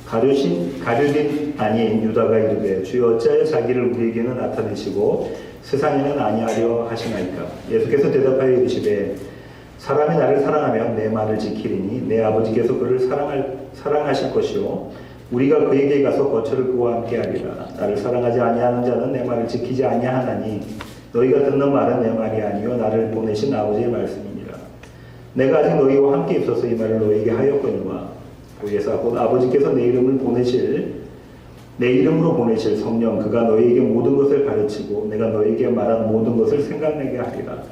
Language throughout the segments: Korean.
가룟 아닌 유다가 이르되 주여 어찌하여 자기를 우리에게는 나타내시고 세상에는 아니하려 하시나이까. 예수께서 대답하여 이르시되 사람이 나를 사랑하면 내 말을 지키리니 내 아버지께서 그를 사랑하실 것이요 우리가 그에게 가서 거처를 그와 함께 하리라. 나를 사랑하지 아니하는 자는 내 말을 지키지 아니하나니 너희가 듣는 말은 내 말이 아니요 나를 보내신 아버지의 말씀이니라. 내가 아직 너희와 함께 있어서 이 말을 너희에게 하였거니와 보혜사 곧 아버지께서 내 이름으로 보내실 성령 그가 너희에게 모든 것을 가르치고 내가 너희에게 말한 모든 것을 생각내게 하리라.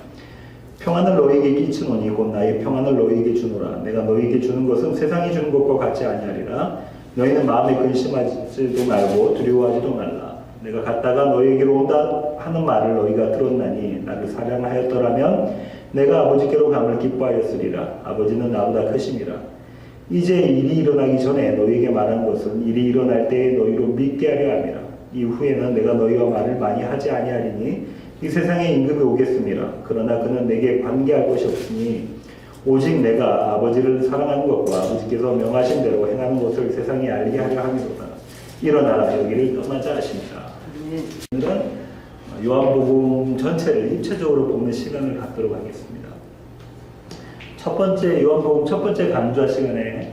평안을 너희에게 끼치노니 곧 나의 평안을 너희에게 주노라. 내가 너희에게 주는 것은 세상이 주는 것과 같지 아니하리라. 너희는 마음에 근심하지도 말고 두려워하지도 말라. 내가 갔다가 너희에게로 온다 하는 말을 너희가 들었나니 나를 사랑하였더라면 내가 아버지께로 감을 기뻐하였으리라. 아버지는 나보다 크심이라. 이제 일이 일어나기 전에 너희에게 말한 것은 일이 일어날 때에 너희로 믿게 하려 함이라. 이후에는 내가 너희와 말을 많이 하지 아니하리니 이 세상에 임금이 오겠습니다. 그러나 그는 내게 관계할 것이 없으니 오직 내가 아버지를 사랑하는 것과 아버지께서 명하신 대로 행하는 것을 세상에 알게 하려 함이로다. 일어나라 여기를 떠나자 하십니다. 오늘은 요한복음 전체를 입체적으로 보는 시간을 갖도록 하겠습니다. 첫 번째 요한복음 첫 번째 강좌 시간에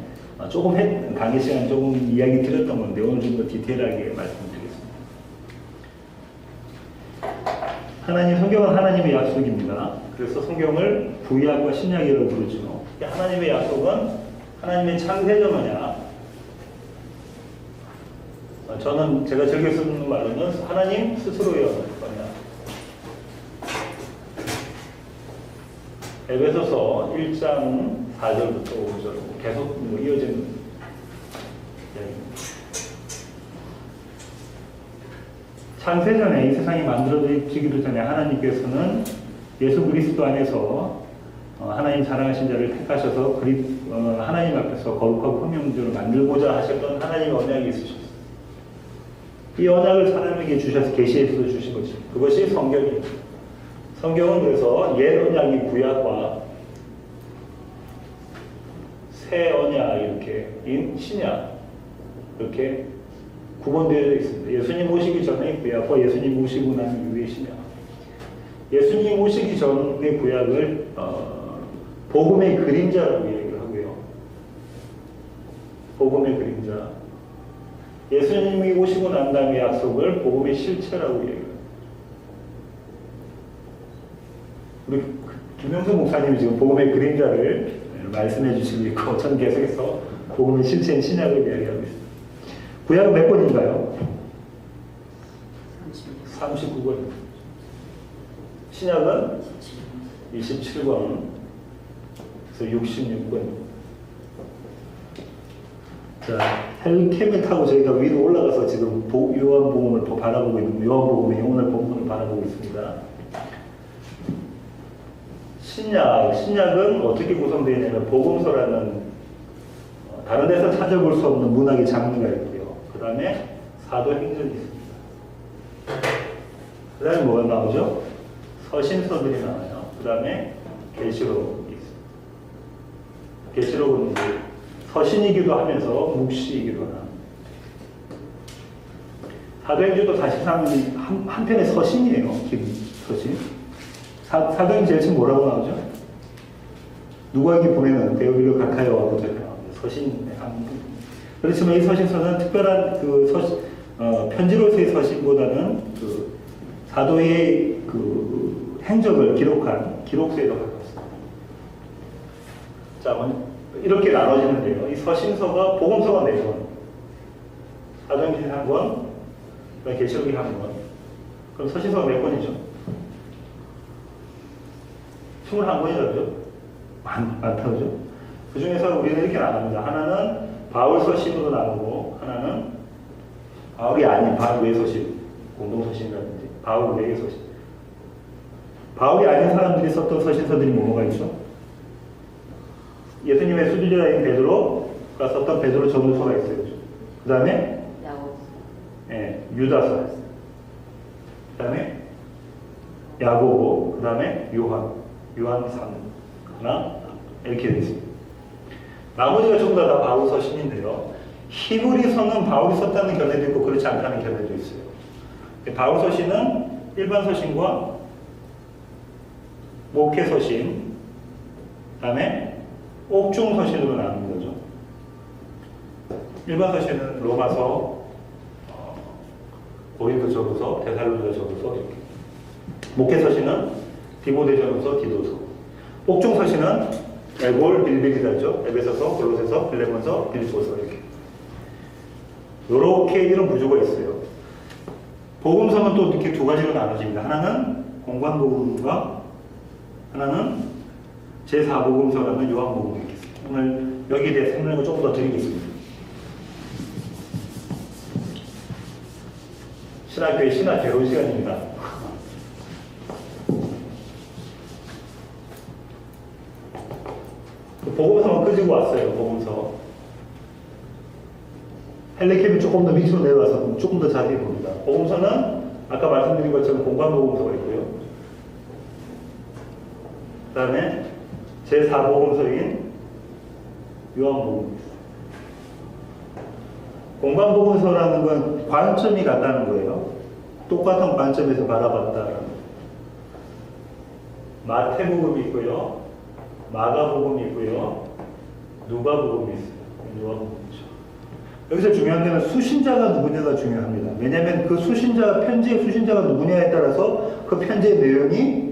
조금 강의 시간 조금 이야기 드렸던 건데 오늘 좀 더 디테일하게 말씀드리겠습니다. 성경은 하나님의 약속입니다. 그래서 성경을 구약과 신약이라고 부르죠. 하나님의 약속은 하나님의 창세전 언약. 저는 제가 즐겨 쓰는 말로는 하나님 스스로의 언약. 에베소서 1장 4절부터 5절 계속 이어지는 이야기입니다. 창세전에 이 세상이 만들어지기도 전에 하나님께서는 예수 그리스도 안에서 하나님 사랑하신 자를 택하셔서 하나님 앞에서 거룩하고 흠명주를 만들고자 하셨던 하나님의 언약이 있으셨어요. 이 언약을 사람에게 주셔서 계시해서 주신 거죠. 그것이 성경이에요. 성경은 그래서 옛 언약이 구약과 새 언약 이렇게 신약 이렇게 구분되어 있습니다. 예수님 오시기 전에 구약과 예수님 오시고 난 이후의 신약. 예수님 오시기 전의 구약을 복음의 그림자라고 얘기를 하고요. 복음의 그림자. 예수님이 오시고 난 다음의 약속을 복음의 실체라고 얘기해요. 우리 김영수 목사님이 지금 복음의 그림자를 말씀해 주시고 있고 저는 계속해서 복음의 실체인 신약을 이야기하고 있습니다. 구약은 몇 권인가요? 39권. 신약은 27권. 그래서 66권. 자, 헬리캠을 타고 저희가 위로 올라가서 지금 요한복음을 바라보고 있는 요한복음의 오늘 본문을 바라보고 있습니다. 신약은 어떻게 구성되어 있냐면 복음서라는 다른 데서 찾아볼 수 없는 문학의 장르가 있고요. 그 다음에 사도행전이 있습니다. 그 다음에 뭐가 나오죠? 서신서들이 나와요. 그 다음에 계시록이 있습니다. 계시록은 이제 서신이기도 하면서 묵시이기도 합니다. 사도행전도 사실상 한편의 서신이에요. 서신. 사도행 제일 처음 뭐라고 나오죠? 누구에게 보내는 데오빌로 가카이와 보좌가 나옵니다. 서신. 그렇지만 이 서신서는 특별한 편지로서의 서신보다는 사도의 행적을 기록한 기록서에 더 가깝습니다. 자, 이렇게 나눠지는데요. 이 서신서가 복음서가 4권, 사도행전 1권, 계시록이 1권. 그럼 서신서가 몇 권이죠? 21권이라죠? 많다, 그죠? 그 중에서 우리는 이렇게 나눕니다. 하나는 바울 서신으로 나누고, 하나는 바울이 아닌 바울 외 서신, 공동서신이라든지, 바울 외의 서신. 바울이 아닌 사람들이 썼던 서신서들이 뭐가 있죠? 예수님의 수제자인 베드로가 썼던 베드로 전후서가 있어요. 그 다음에 유다서, 그 다음에 야고보, 그 다음에 요한상 하나 이렇게 되어 있습니다. 나머지가 전부 다 바울 서신인데요. 히브리서는 바울이 썼다는 견해도 있고 그렇지 않다는 견해도 있어요. 바울 서신은 일반 서신과 목회 서신, 그다음에 옥중 서신으로 나누는 거죠. 일반 서신은 로마서, 고린도전서, 데살로니가전서 이렇게. 목회 서신은 디모데전서, 디도서. 옥중 서신은 에골, 빌빌이라죠. 에베소서, 골로새서, 빌레몬서, 빌립보서 이렇게. 이렇게 이런 구조가 있어요. 복음서는 또 이렇게 두 가지로 나눠집니다. 하나는 공관복음과 하나는 제4복음서라는 요한복음이 있겠습니다. 오늘 여기에 대해 설명을 조금 더 드리겠습니다. 신학교의 신학 개론 시간입니다. 복음서만 끄지고 왔어요. 복음서. 헬레캠이 조금 더 밑으로 내려와서 조금 더 자세히 봅니다. 복음서는 아까 말씀드린 것처럼 공관복음서가 있고요. 그 다음에 제4복음서인 요한복음. 공관복음서라는 건 관점이 같다는 거예요. 똑같은 관점에서 바라봤다라는 거예요. 마태복음이 있고요. 마가복음이 있고요. 누가복음이 있어요. 누가복음이죠. 여기서 중요한 것은 수신자가 누구냐가 중요합니다. 왜냐하면 그 편지의 수신자가 누구냐에 따라서 그 편지의 내용이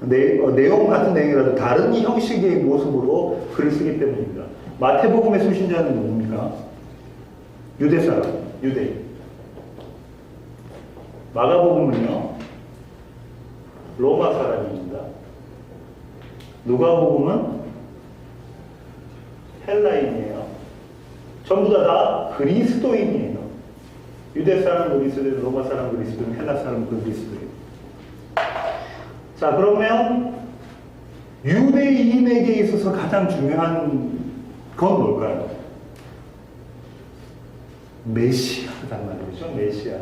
내용 같은 내용이라도 다른 형식의 모습으로 글을 쓰기 때문입니다. 마태복음의 수신자는 누굽니까? 유대 사람, 유대인. 마가복음은요, 로마 사람입니다. 누가복음은 헬라인이에요. 전부 다 그리스도인이에요. 유대 사람 그리스도인, 로마 사람 그리스도인, 헬라 사람 그리스도인. 자, 그러면 유대인에게 있어서 가장 중요한 건 뭘까요? 메시아란 말이죠. 메시아.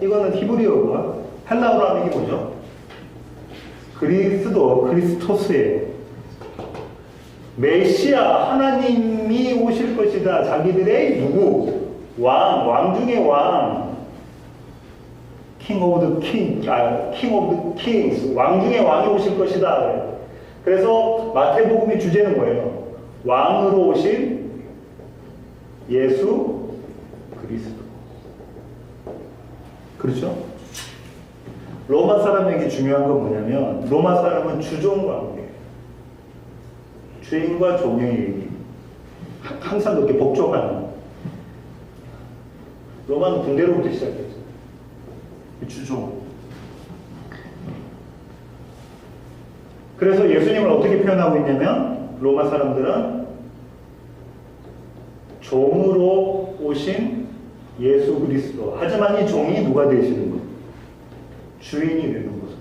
이거는 히브리어가 헬라어로 하면 이게 뭐죠? 크리스토스예요. 메시아, 하나님이 오실 것이다. 자기들의 누구? 왕 중의 왕. king of the kings. 왕 중의 왕이 오실 것이다. 그래서 마태복음의 주제는 뭐예요? 왕으로 오신 예수 그리스도. 그렇죠? 로마 사람에게 중요한 건 뭐냐면, 로마 사람은 주종관계예요. 주인과 종의 얘기. 항상 그렇게 복종하는. 로마는 군대로부터 시작했죠. 주종. 그래서 예수님을 어떻게 표현하고 있냐면, 로마 사람들은 종으로 오신 예수 그리스도. 하지만 이 종이 누가 되시는 것? 주인이 되는 모습.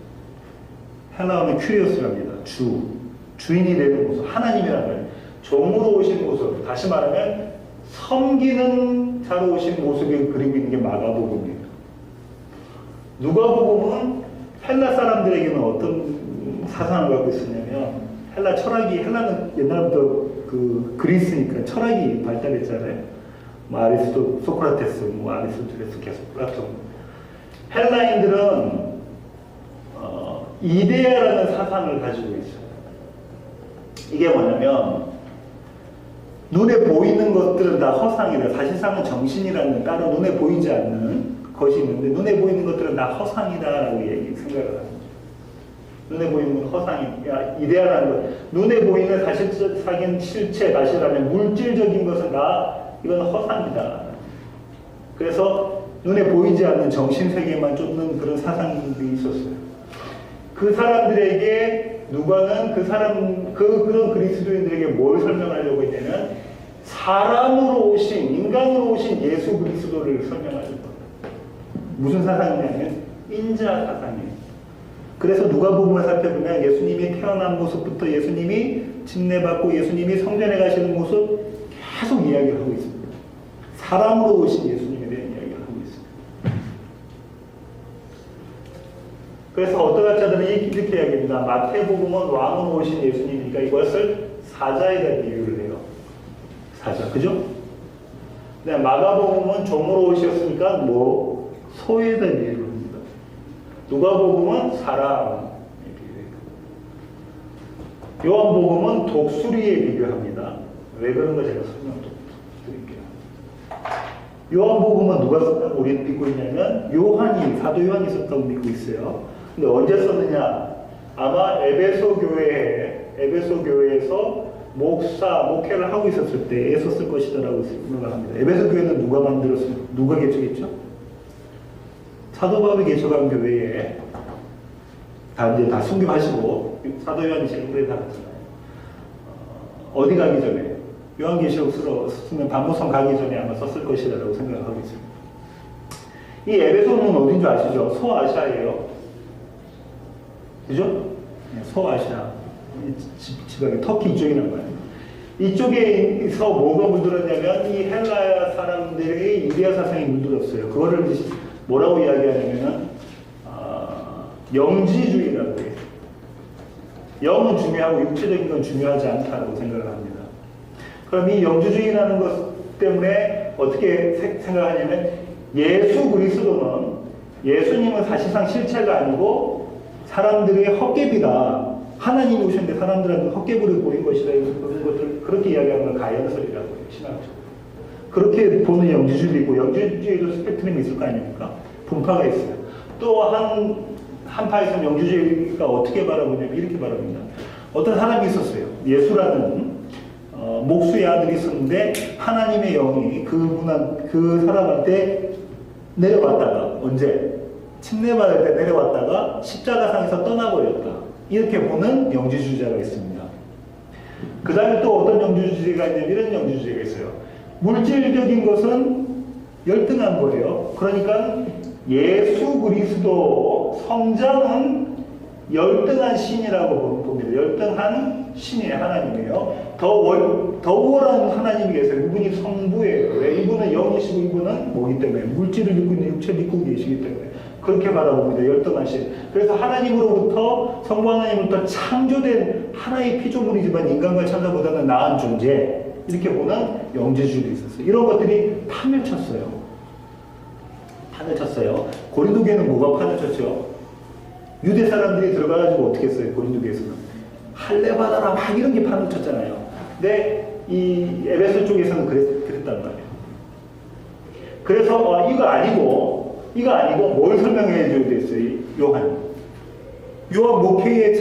헬라어는 큐리오스랍니다. 주인이 되는 모습. 하나님이란 말이에요. 종으로 오신 모습. 다시 말하면 섬기는 자로 오신 모습을 그리고 있는 게 마가복음이에요. 누가복음은 헬라 사람들에게는 어떤 사상을 갖고 있었냐면, 헬라 철학이, 헬라는 옛날부터 그 그리스니까 철학이 발달했잖아요. 뭐 아리스토, 소크라테스, 뭐 아리스토텔레스, 계속 플라톤. 헬라인들은 이데아라는 사상을 가지고 있어요. 이게 뭐냐면, 눈에 보이는 것들은 다 허상이다. 사실상은 정신이라는 따로 눈에 보이지 않는 것이 있는데, 눈에 보이는 것들은 다 허상이다라고 생각을 합니다. 눈에 보이는 건 허상이야. 이데아라는 것. 눈에 보이는 사실적인 실체, 사실하면 물질적인 것은 다 이건 허상이다. 그래서 눈에 보이지 않는 정신세계만 쫓는 그런 사상들이 있었어요. 그 사람들에게 누가는 그런 그리스도인들에게 뭘 설명하려고 했냐면, 사람으로 오신, 인간으로 오신 예수 그리스도를 설명하려고 합니다. 무슨 사상이냐면 인자 사상이에요. 그래서 누가복음을 살펴보면 예수님이 태어난 모습부터 예수님이 침례받고 예수님이 성전에 가시는 모습 계속 이야기를 하고 있습니다. 사람으로 오신 예수님에 대한 이야기를 하고 있습니다. 그래서 어떤 학자들은 이렇게 이야기합니다. 마태복음은 왕으로 오신 예수님이니까 이것을 사자에 대한 이유를 해요. 사자. 그죠? 네, 마가복음은 종으로 오셨으니까 뭐 소에다 비유를 합니다. 누가복음은 사람에 비유해요. 요한복음은 독수리에 비교합니다. 왜 그런 거 제가 설명 좀 드릴게요. 요한복음은 누가 우리 믿고 있냐면 요한이, 사도 요한이 썼다고 믿고 있어요. 근데 언제 썼느냐? 아마 에베소 교회에서 목회를 하고 있었을 때에 썼을 것이라고 생각합니다. 에베소 교회는 누가 만들었어요? 누가 개척했죠? 사도 바울이 개척한 교회에 이제 다 순교하시고 사도 요한이 제일 오래 살았잖아요. 어디 가기 전에 요한계시록 쓰면 반모성 가기 전에 아마 썼을 것이라고 생각하고 있습니다. 이 에베소는 어딘 줄 아시죠? 소아시아예요. 그죠? 소아시아 지방이 터키 이쪽이란 말이에요. 이쪽에서 뭐가 물들었냐면 이 헬라 사람들의 이데아 사상이 물들었어요. 그거를 뭐라고 이야기하냐면은 영지주의라고 해요. 영은 중요하고 육체적인 건 중요하지 않다고 생각을 합니다. 그럼 이 영지주의라는 것 때문에 어떻게 생각하냐면 예수 그리스도는 예수님은 사실상 실체가 아니고 사람들의 헛개비다. 하나님이 오셨는데 사람들한테 헛개비를 보인 것이다. 그런 것들 그렇게 이야기하는 걸 가연설이라고 해요. 신학적으로. 그렇게 보는 영지주의도 있고 영지주의도 스펙트럼이 있을 거 아닙니까? 분파가 있어요. 또 한 파에서는 영지주의가 어떻게 바라보냐면 이렇게 바라봅니다. 어떤 사람이 있었어요. 예수라는 목수의 아들이 있었는데 하나님의 영이 그 사람한테 내려왔다가 언제? 침례받을 때 내려왔다가 십자가상에서 떠나버렸다. 이렇게 보는 영지주의자가 있습니다. 그 다음에 또 어떤 영지주의가 있냐면 이런 영지주의가 있어요. 물질적인 것은 열등한 거예요. 그러니까 예수 그리스도 성자는 열등한 신이라고 봅니다. 열등한 신이 하나님이에요. 더 우월한 하나님이 계세요. 이분이 성부예요. 왜? 이분은 영이시고 이분은 뭐기 때문에 물질을 믿고 있는 육체를 믿고 계시기 때문에 그렇게 바라봅니다. 열등한 신. 그래서 하나님으로부터 성부 하나님으로부터 창조된 하나의 피조물이지만 인간과 천사보다는 나은 존재 이렇게 보는 영지주의도 있었어요. 이런 것들이 판을 쳤어요. 고린도 교회는 뭐가 판을 쳤죠? 유대 사람들이 들어가가지고 어떻게 했어요? 고린도 교회에서는 할례 받아라 막 이런 게 판을 쳤잖아요. 근데 이 에베소 쪽에서는 그랬단 말이에요. 그래서 이거 아니고 뭘 설명해 줘야 됐어요? 요한 목회에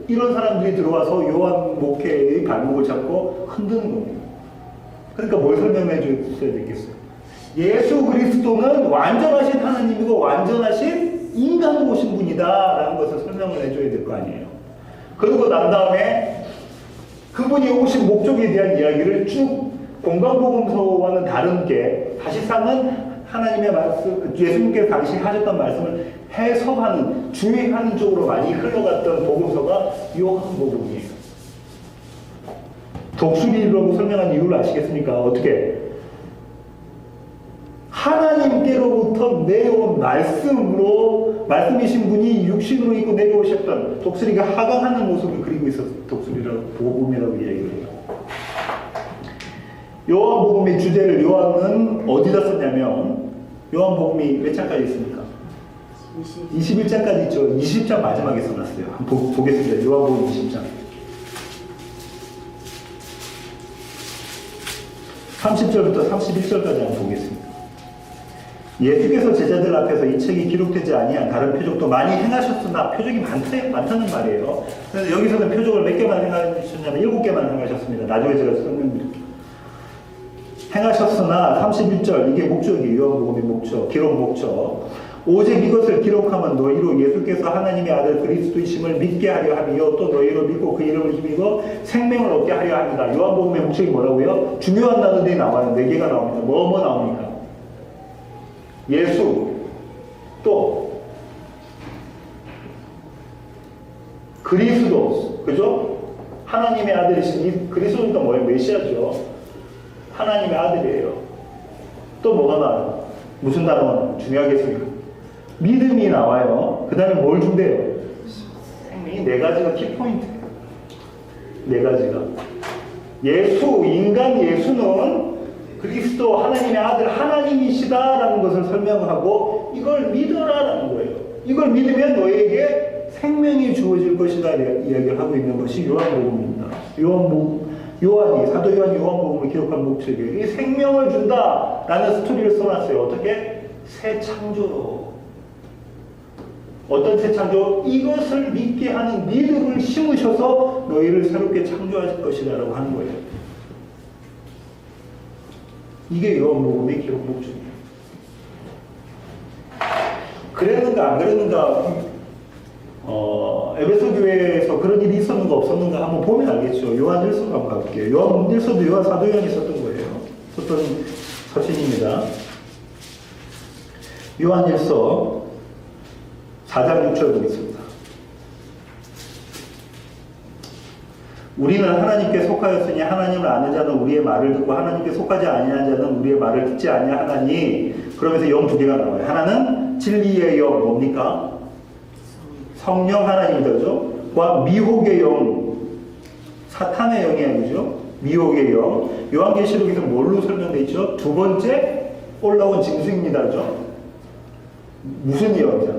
이런 사람들이 들어와서 요한 목회의 발목을 잡고 흔드는 겁니다. 그러니까 뭘 설명해 줘야 되겠어요? 예수 그리스도는 완전하신 하나님이고 완전하신 인간으로 오신 분이다 라는 것을 설명을 해줘야 될 거 아니에요. 그러고 난 다음에 그분이 오신 목적에 대한 이야기를 쭉 공간복음서와는 다른 게 사실상은 하나님의 말씀, 예수님께서 당시 하셨던 말씀을 해석하는, 주의하는 쪽으로 많이 흘러갔던 복음서가 요한복음이에요. 독수리라고 설명한 이유를 아시겠습니까? 어떻게? 하나님께로부터 내려온 말씀이신 분이 육신으로 있고 내려오셨던 독수리가 하강하는 모습을 그리고 있어서 독수리라고 복음이라고 이야기를 해요. 요한복음의 주제를 요한은 어디다 썼냐면 요한복음이 몇 장까지 있습니까? 21장까지 있죠. 20장 마지막에 써놨어요. 한번 보겠습니다. 요한복음 20장 30절부터 31절까지 한번 보겠습니다. 예수께서 제자들 앞에서 이 책이 기록되지 아니한 다른 표적도 많이 행하셨으나 표적이 많다는 말이에요. 그래서 여기서는 표적을 몇 개만 행하셨냐면 7개만 행하셨습니다. 나중에 제가 설명드릴게요. 행하셨으나 31절 이게 목적이에요. 요한복음의 목적, 기록 목적. 오직 이것을 기록하면 너희로 예수께서 하나님의 아들 그리스도이심을 믿게 하려 함이요 또 너희로 믿고 그 이름을 힘입어 생명을 얻게 하려 합니다. 요한복음의 목적이 뭐라고요? 중요한 단어들이 나와요. 4개가 나옵니다. 뭐 나옵니까? 예수, 또 그리스도, 그죠? 하나님의 아들이신 이 그리스도니까 뭐예요? 메시아죠. 하나님의 아들이에요. 또 뭐가 나와요? 무슨 단어가 중요하겠습니까? 믿음이 나와요. 그 다음에 뭘 준대요? 생명이 4가지가 키포인트예요. 4가지가. 인간 예수는 그리스도 하나님의 아들 하나님이시다라는 것을 설명하고 이걸 믿어라라는 거예요. 이걸 믿으면 너에게 생명이 주어질 것이다 이야기를 하고 있는 것이 요한복음입니다. 사도 요한이 요한복음을 기록한 목적이에요. 이 생명을 준다라는 스토리를 써놨어요. 어떻게? 새 창조로. 어떤 새 창조? 이것을 믿게 하는 믿음을 심으셔서 너희를 새롭게 창조하실 것이다라고 하는 거예요. 이게 요한복음의 기록 목적이에요. 그랬는가 안 그랬는가 에베소 교회에서 그런 일이 있었는가 없었는가 한번 보면 알겠죠. 요한 1서 한번 가볼게요. 요한 1서도 사도 요한이 썼던 거예요. 썼던 서신입니다. 요한 1서 4장 6절 보겠습니다. 우리는 하나님께 속하였으니 하나님을 아는 자는 우리의 말을 듣고 하나님께 속하지 아니한 자는 우리의 말을 듣지 아니하나니. 그러면서 영 두 개가 나와요. 하나는 진리의 영 뭡니까? 성령 하나님이죠. 과 미혹의 영, 사탄의 영이 아니죠. 미혹의 영. 요한계시록에서 뭘로 설명되어 있죠? 두 번째 올라온 짐승입니다죠. 무슨 예언자?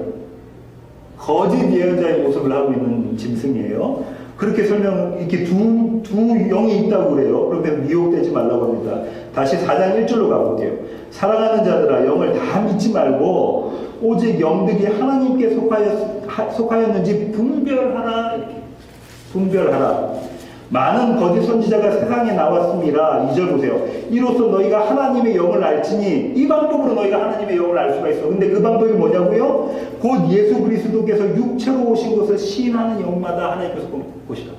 거짓 예언자의 모습을 하고 있는 짐승이에요. 그렇게 이렇게 두 영이 있다고 그래요. 그러면 미혹되지 말라고 합니다. 다시 4장 1절로 가볼게요. 사랑하는 자들아, 영을 다 믿지 말고 오직 영들이 하나님께 속하였는지 분별하라. 이렇게. 분별하라. 많은 거짓 선지자가 세상에 나왔습니다. 2절 보세요. 이로써 너희가 하나님의 영을 알지니. 이 방법으로 너희가 하나님의 영을 알 수가 있어. 근데 그 방법이 뭐냐고요? 곧 예수 그리스도께서 육체로 오신 것을 시인하는 영마다 하나님께서 보시라.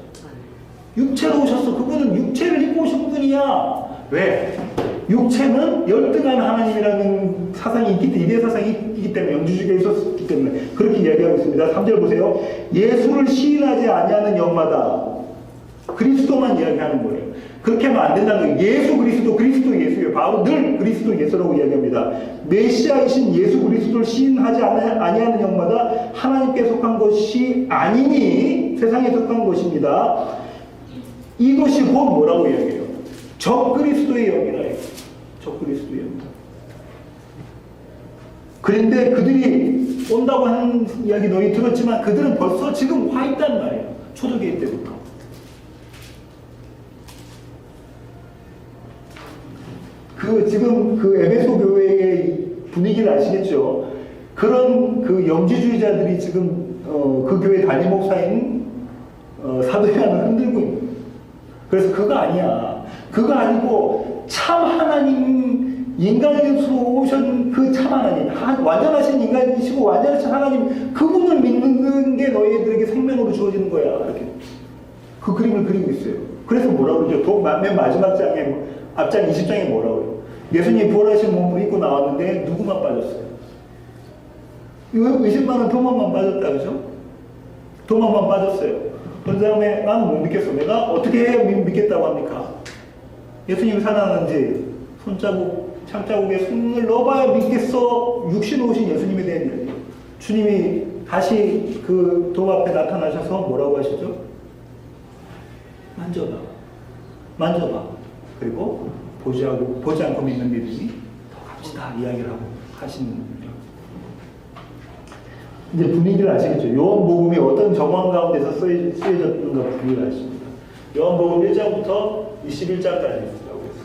육체로 오셨어. 그분은 육체를 입고 오신 분이야. 왜? 육체는 열등한 하나님이라는 사상이 있기 때문에, 이대 사상이 있기 때문에, 영주주의가 있었기 때문에 그렇게 이야기하고 있습니다. 3절 보세요. 예수를 시인하지 아니하는 영마다. 그리스도만 이야기하는 거예요. 그렇게 하면 안 된다는 거예요. 예수 그리스도 예수예요. 바로 늘 그리스도 예수라고 이야기합니다. 메시아이신 예수 그리스도를 시인하지 아니하는 영마다 하나님께 속한 것이 아니니 세상에 속한 것입니다. 이것이 곧 뭐라고 이야기해요? 적 그리스도의 영이라 해요. 적 그리스도의 영이다. 그런데 그들이 온다고 하는 이야기 너희 들었지만 그들은 벌써 지금 와 있단 말이에요. 초대교회 때부터. 지금 에베소 교회의 분위기를 아시겠죠? 그런 영지주의자들이 지금 그 교회 담임 목사인 사도 요한을 흔들고 있는 거예요. 그래서 그거 아니야. 그거 아니고 참 하나님 인간으로 오신 그 참 하나님, 완전하신 인간이시고 완전하신 하나님 그분을 믿는 게 너희들에게 생명으로 주어지는 거야. 이렇게 그 그림을 그리고 있어요. 그래서 뭐라고 그러죠? 맨 마지막 장에 앞장 20장에 뭐라고 해요? 예수님이 부활하신 몸을 입고 나왔는데 누구만 빠졌어요? 의심 많은 도마만 빠졌다 그죠? 도마만 빠졌어요. 그 다음에 나는 못 믿겠어. 내가 어떻게 해야 믿겠다고 합니까? 예수님이 살아났는지 창자국에 손을 넣어봐야 믿겠어. 육신 오신 예수님에 대한 이야기. 주님이 다시 그 도마 앞에 나타나셔서 뭐라고 하시죠? 만져봐. 그리고 보지 않고 믿는 믿음이 더 값지다 이야기를 하고 하시는 분이요. 이제 분위기를 아시겠죠? 요한복음이 어떤 정황 가운데서 쓰여졌는가 분위기를 아십니다. 요한복음 1장부터 21장까지 있다고 해서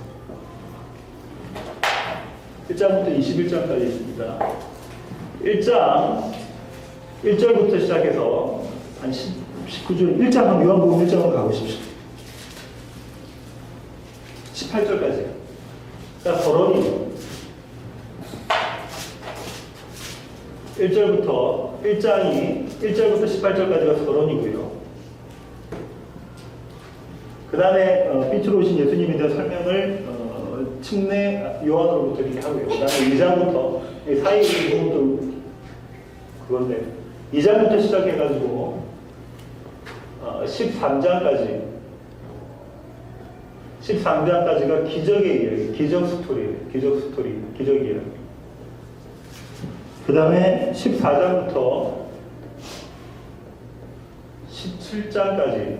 1장부터 21장까지 있습니다. 1장 1절부터 시작해서 한 19절 1장 요한복음 1장으로 가보십시오. 18절까지. 그러니까 서론이 1장이 1절부터 18절까지가 서론이고요. 그 다음에 빛으로 오신 예수님에 대한 설명을 침례 요한으로부터 이렇게 하고요. 그 다음에 2장부터 사이 부분도 그건데 2장부터 시작해가지고 13장까지가 기적의 이야기, 기적 이야기. 그 다음에 14장부터 17장까지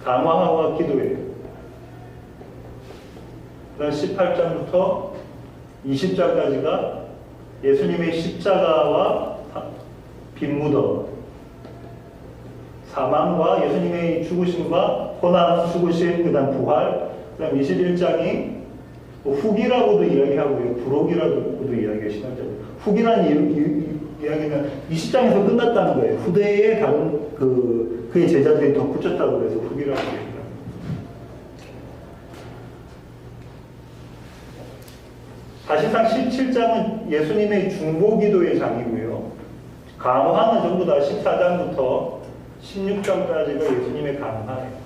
강화와 기도예요. 그다음 18장부터 20장까지가 예수님의 십자가와 빈무덤, 사망과 예수님의 죽으심과 고난, 죽으심, 그 다음 부활, 그 다음 21장이 후기라고도 이야기하고요. 부록이라고도 이야기해요. 신학적으로. 후기라는 이야기는 20장에서 끝났다는 거예요. 후대에 다른 그의 제자들이 덧붙였다고 해서 후기라고 얘기합니다. 사실상 17장은 예수님의 중보기도의 장이고요. 강화는 전부 다 14장부터 16장까지가 예수님의 강화예요.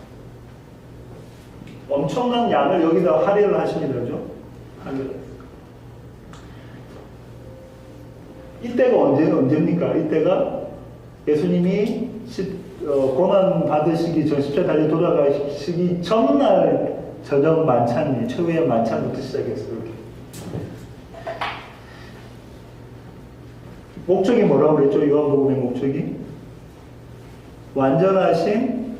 엄청난 양을 여기다 할애를 하십니다. 그죠? 이때가 언제입니까? 이때가 예수님이 고난 받으시기 전, 십자가 달려 돌아가시기 전날 저녁 만찬이, 최후의 만찬부터 시작했어요. 목적이 뭐라고 그랬죠? 요한복음의 목적이? 완전하신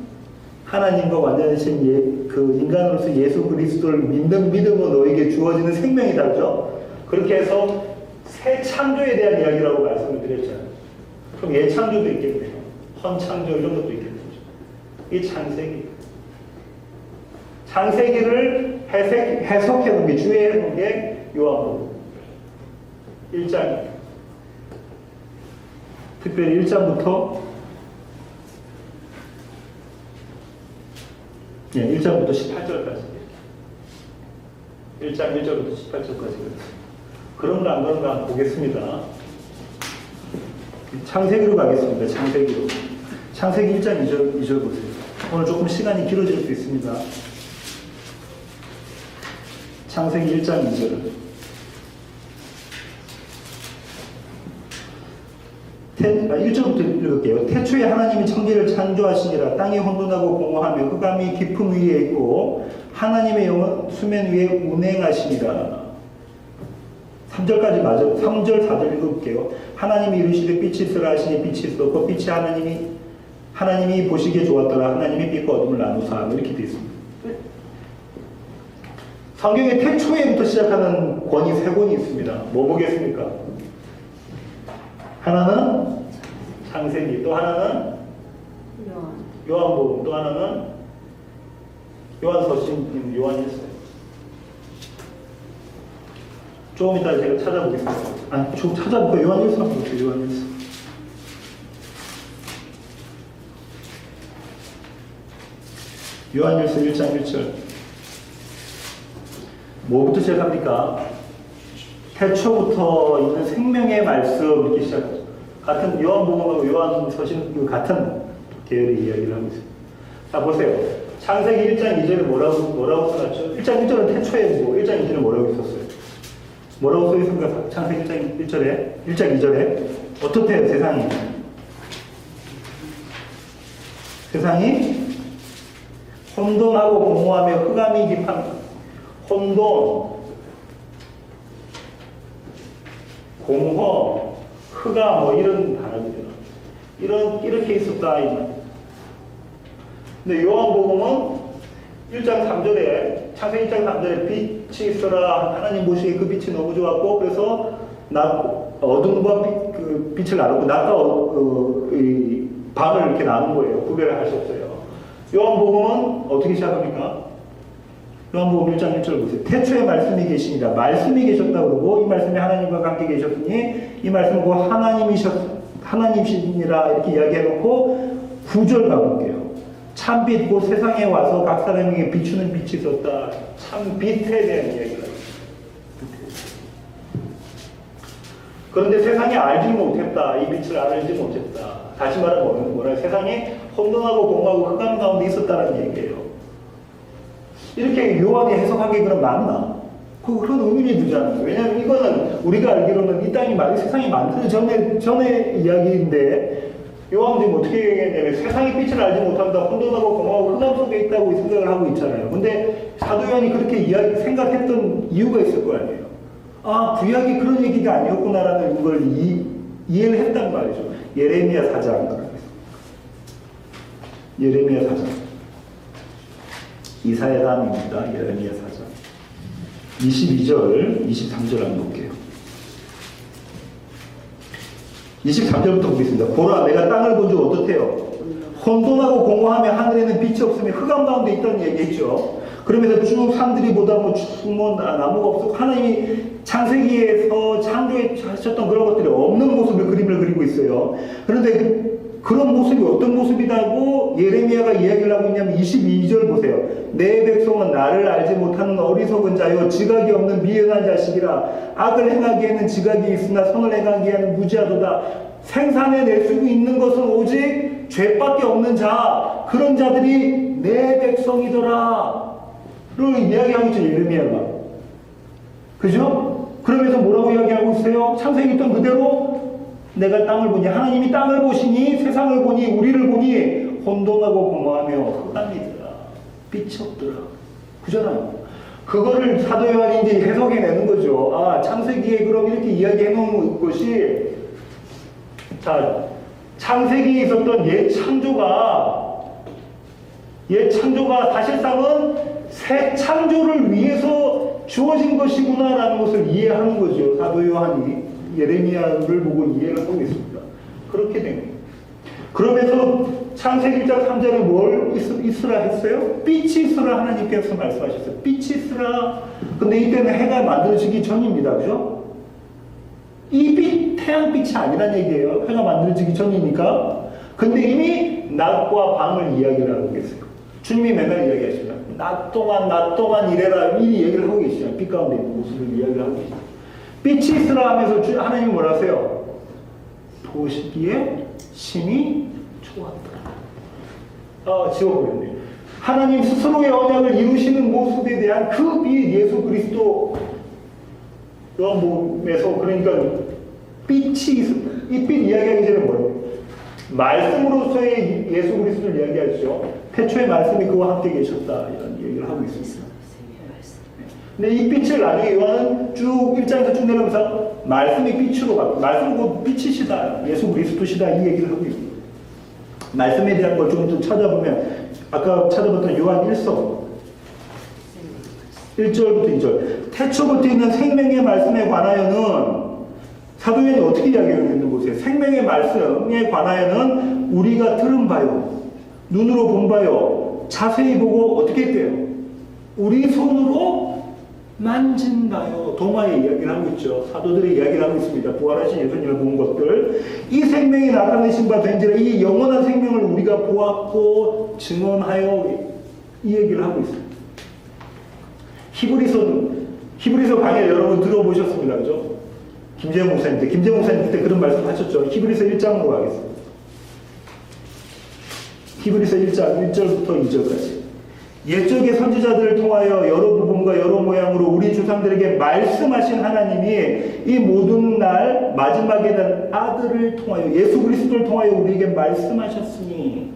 하나님과 완전하신 그 인간으로서 예수 그리스도를 믿는 믿음으로 너에게 주어지는 생명이 다르죠? 그렇게 해서 새 창조에 대한 이야기라고 말씀을 드렸잖아요. 그럼 예창조도 있겠네요. 헌창조 이런 것도 있겠죠. 이 창세기. 창세기를 해석해 놓은 게, 주의해 놓은 게 요한복음 1장입니다. 특별히 1장부터 18절까지. 1장 1절부터 18절까지. 그런가 안 그런가 한번 보겠습니다. 창세기로 가겠습니다. 창세기로. 창세기 1장 2절 보세요. 오늘 조금 시간이 길어질 수 있습니다. 창세기 1장 2절. 1절부터 읽을게요. 태초에 하나님이 천지를 창조하시니라. 땅이 혼돈하고 공허하며 흑암이 깊음 위에 있고 하나님의 영은 수면 위에 운행하시니라. 3절까지 맞아. 3절 4절 읽을게요. 하나님이 이르시되 빛이 있으라 하시니 빛이 있었고 빛이 하나님이 보시기에 좋았더라. 하나님이 빛과 어둠을 나누사. 이렇게 되어 있습니다. 성경의 태초에부터 시작하는 권이 세 권이 있습니다. 뭐 보겠습니까? 하나는 창세기, 또 하나는 요한복음, 또 하나는 요한서신, 요한일서. 조금 이따 제가 찾아보겠습니다. 좀 찾아볼까요? 요한일서 한번 볼게요. 요한일서. 요한일서 1장 1절. 뭐부터 시작합니까? 태초부터 있는 생명의 말씀 이렇게 시작하죠. 같은 요한복음하고 요한서신 같은 계열의 이야기를 하고 있습니다. 자 보세요. 창세기 1장 2절에 뭐라고 써놨죠? 1장 1절은 태초에 뭐 1장 2절에 뭐라고 있었어요? 뭐라고 써있습니까? 창세기 1장 1절에 1장 2절에 어떻대요 세상이? 세상이 혼돈하고 공허하며 흑암이 깊합니다. 혼돈, 공허, 흑암 뭐 이런 단어들이요. 이렇게 있었다 이 말. 근데 요한복음은 1장 3절에 창세기 1장 3절에 빛이 있어라. 하나님 보시기에 그 빛이 너무 좋았고 그래서 어둠과 빛을 나누고 낮과 밤을 이렇게 나눈 거예요. 구별을 할 수 없어요. 요한복음은 어떻게 시작합니까? 요한복음 1장 1절 보세요. 태초에 말씀이 계시니라. 말씀이 계셨다고 그러고 이 말씀이 하나님과 함께 계셨으니 이 말씀은 곧 하나님이시니라 이렇게 이야기해놓고 9절 가볼게요. 참빛 곧 세상에 와서 각 사람에게 비추는 빛이 있었다. 참빛에 대한 이야기가 있습니다. 그런데 세상이 알지 못했다. 이 빛을 알지 못했다. 다시 말하면 뭐라 세상이 혼돈하고 공허하고 흑암 가운데 있었다는 얘기예요. 이렇게 요한이 해석한 게 그럼 맞나? 그런 의문이 들잖아요. 왜냐하면 이거는 우리가 알기로는 이 땅이 세상이 만들어지기 전에 이야기인데 요한은 지금 어떻게 얘기했냐면 세상이 빛을 알지 못한다. 혼돈하고 공허하고 흑암 속에 있다고 생각을 하고 있잖아요. 근데 사도 요한이 그렇게 생각했던 이유가 있을 거 아니에요. 구약이 그런 얘기가 아니었구나라는 걸 이해를 했단 말이죠. 예레미야 4장. 예레미야 4장. 이사야담입니다. 예레미야 4장 22절, 23절 한번 볼게요. 23절부터 보겠습니다. 보라, 내가 땅을 본즉 어떻대요? 혼돈하고 공허하며 하늘에는 빛이 없으며 흑암 가운데 있다는 얘기했죠. 그러면서 쭉 산들이 보다 나무가 없고 하나님이 창세기에서 창조하셨던 그런 것들이 없는 모습을 그림을 그리고 있어요. 그런데 그런 모습이 어떤 모습이라고 예레미야가 이야기를 하고 있냐면 22절 보세요. 내 백성은 나를 알지 못하는 어리석은 자요 지각이 없는 미련한 자식이라. 악을 행하기에는 지각이 있으나 선을 행하기에는 무지하도다. 생산해낼 수 있는 것은 오직 죄밖에 없는 자, 그런 자들이 내 백성이더라 를 이야기하고 있죠, 예레미야가. 그죠? 그러면서 뭐라고 이야기하고 있어요? 창세기 있던 그대로 내가 땅을 보니, 하나님이 땅을 보시니, 세상을 보니, 우리를 보니 혼돈하고 공허하며 흑암이더라, 빛이 없더라. 그잖아요. 그거를 사도 요한이 이제 해석해내는 거죠. 아, 창세기에 그럼 이렇게 이야기해 놓은 것이, 자, 창세기에 있었던 옛 창조가 사실상은 새 창조를 위해서 주어진 것이구나라는 것을 이해하는 거죠. 사도 요한이 예레미야를 보고 이해를 하고 있습니다. 그렇게 된 거예요. 그러면서 창세기 1장 3절에 뭘 있으라 했어요? 빛이 있으라 하나님께서 말씀하셨어요. 빛이 있으라. 근데 이때는 해가 만들어지기 전입니다. 그죠? 이 빛, 태양빛이 아니란 얘기예요. 해가 만들어지기 전이니까. 근데 이미 낮과 밤을 이야기를 하고 계세요. 주님이 맨날 이야기하시죠. 낮 동안 이래라. 이 얘기를 하고 계시잖아요. 빛 가운데 있는 모습을 이야기를 하고 계시죠. 빛이 있으라 하면서 하나님이 뭐라 하세요? 보시기에 심히 좋았더라. 지워버렸네요. 하나님 스스로의 언약을 이루시는 모습에 대한 그 빛, 예수 그리스도 몸에서, 그러니까 빛이 있습니다. 이 빛 이야기하기 전에 뭐예요? 말씀으로서의 예수 그리스도를 이야기하죠. 태초에 말씀이 그와 함께 계셨다, 이런 얘기를 하고 있습니다. 근데 이 빛을 나중에 요한은 쭉 1장에서 쭉 내려오면서 말씀이 빛으로 바뀌고, 말씀은 곧 빛이시다, 예수 그리스도시다, 이 얘기를 하고 있습니다. 말씀에 대한 걸 좀 찾아보면 아까 찾아봤던 요한 1서 1절부터 2절, 태초부터 있는 생명의 말씀에 관하여는 사도행전이 어떻게 이야기하고 있는 곳이에요? 생명의 말씀에 관하여는 우리가 들은 바요, 눈으로 본 바요, 자세히 보고 어떻게 했대요? 우리 손으로 만진 바요. 도마의 이야기를 하고 있죠. 사도들의 이야기를 하고 있습니다. 부활하신 예수님을 본 것들. 이 생명이 나타내신 바 된지라, 이 영원한 생명을 우리가 보았고 증언하여, 이 얘기를 하고 있습니다. 히브리서 강의 여러분 들어보셨습니다. 그죠? 김재영 목사님 그때 그런 말씀 하셨죠. 히브리서 1장으로 가겠습니다. 히브리서 1장 1절부터 2절까지. 옛적의 선지자들을 통하여 여러 부분과 여러 모양으로 우리 조상들에게 말씀하신 하나님이 이 모든 날 마지막에는 아들을 통하여, 예수 그리스도를 통하여 우리에게 말씀하셨으니,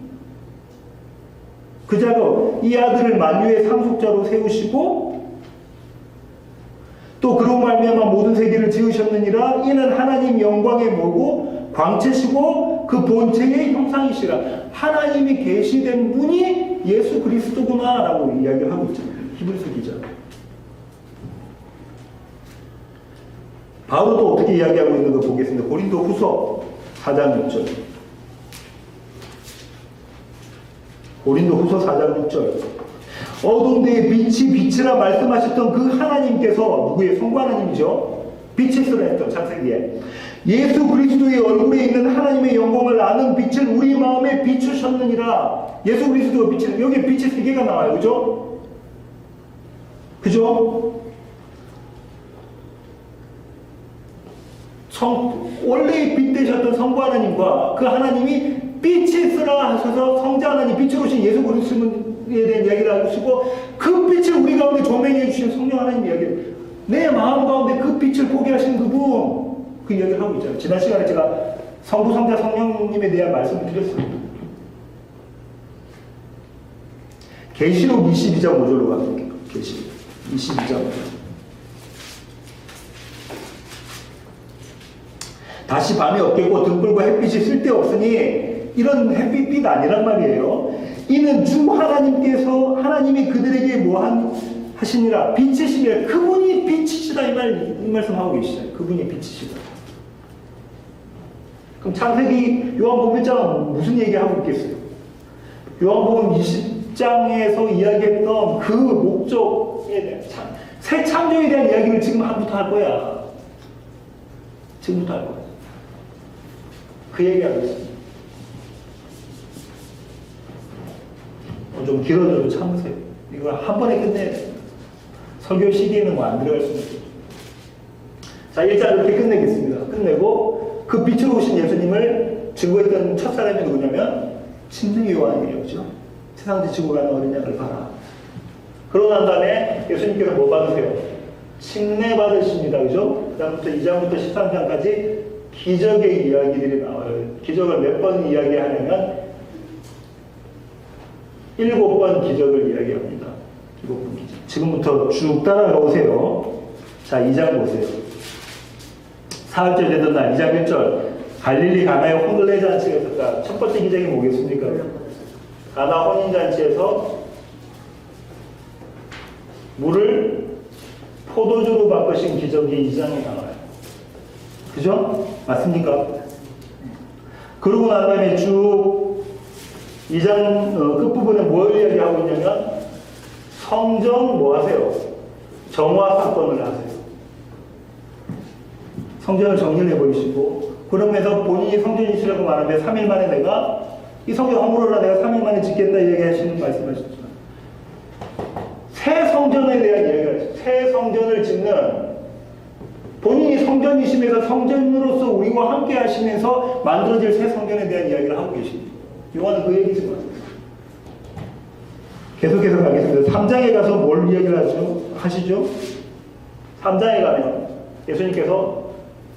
그 자로 이 아들을 만유의 상속자로 세우시고 또 그로 말미암아 모든 세계를 지으셨느니라. 이는 하나님 영광의 모고 광채시고 그 본체의 형상이시라. 하나님이 계시된 분이 예수 그리스도구나 라고 이야기를 하고 있잖아요. 히브리서 기자. 바울도 어떻게 이야기하고 있는 거 보겠습니다. 고린도 후서 4장 6절. 고린도 후서 4장 6절. 어두운 데에 빛이 빛이라 말씀하셨던 그 하나님께서, 누구의? 성부 하나님이죠. 빛이 있으라 했던 창세기에 예수 그리스도의 얼굴에 있는 하나님의 영광을 아는 빛을 우리 마음에 비추셨느니라. 예수 그리스도가 빛이, 여기 빛이 세 개가 나와요. 그죠? 그죠? 원래 빛 되셨던 성부 하나님과 그 하나님이 빛이 있으라 하셔서 성자 하나님, 빛으로 오신 예수 그리스도에 대한 이야기를 하시고, 그 빛을 우리 가운데 조명해 주신 성령 하나님 이야기, 내 마음 가운데 그 빛을 보게 하신 그분, 그 이야기를 하고 있잖아요. 지난 시간에 제가 성부, 성자, 성령님에 대한 말씀을 드렸습니다. 계시록 22장 5절로 가볼게요. 계시록 22장 5절. 다시 밤이 없겠고 등불과 햇빛이 쓸데없으니, 이런 햇빛 아니란 말이에요. 이는 주 하나님께서 하나님이 그들에게 하시니라 빛이시며 그분이 빛이시다 이 말씀하고 계시잖아요. 그분이 빛이시다. 그럼 창세기 요한복음 1장은 무슨 얘기하고 있겠어요? 요한복음 20장에서 이야기했던 그 목적에 대한 새 창조에 대한 이야기를 지금부터 할 거야. 지금부터 할 거야. 그 얘기하고 있습니다. 좀 길어져도 참으세요. 이거 한 번에 끝내야 돼요. 설교 시기에는 뭐 안 들어갈 수는 없죠. 자, 1장 이렇게 끝내겠습니다. 끝내고 그 빛으로 오신 예수님을 증거했던 첫 사람이 누구냐면 침례 요한이에요. 그죠? 세상 지치고 가는 어린 양을 봐라. 그러고 난 다음에 예수님께서 뭐 받으세요? 침례 받으십니다. 그죠? 그 다음부터 2장부터 13장까지 기적의 이야기들이 나와요. 기적을 몇 번 이야기하냐면 7번 기적을 이야기합니다. 7번 기적. 지금부터 쭉 따라가 보세요. 자, 2장 보세요. 사흘째 되던 날 2장 1절 갈릴리 가나의 혼례잔치가 있었다. 첫 번째 기적이 뭐겠습니까? 가나 혼인잔치에서 물을 포도주로 바꾸신 기적이 2장에 나와요. 그죠? 맞습니까? 그러고 난 다음에 쭉 2장 끝부분에 뭘 이야기하고 있냐면 성전 뭐 하세요? 정화 사건을 하세요. 성전을 정리를 해버리시고 그러면서 본인이 성전이시라고 말하면 3일 만에 내가 이 성전 허물어라 내가 3일 만에 짓겠다 얘기하시는 말씀하셨죠. 새 성전에 대한 이야기를 하시죠. 새 성전을 짓는 본인이 성전이시면서 성전으로서 우리와 함께 하시면서 만들어질 새 성전에 대한 이야기를 하고 계십니다. 요한은 그 얘기지만 계속해서 가겠습니다. 3장에 가서 뭘 이야기를 하시죠? 3장에 가면 예수님께서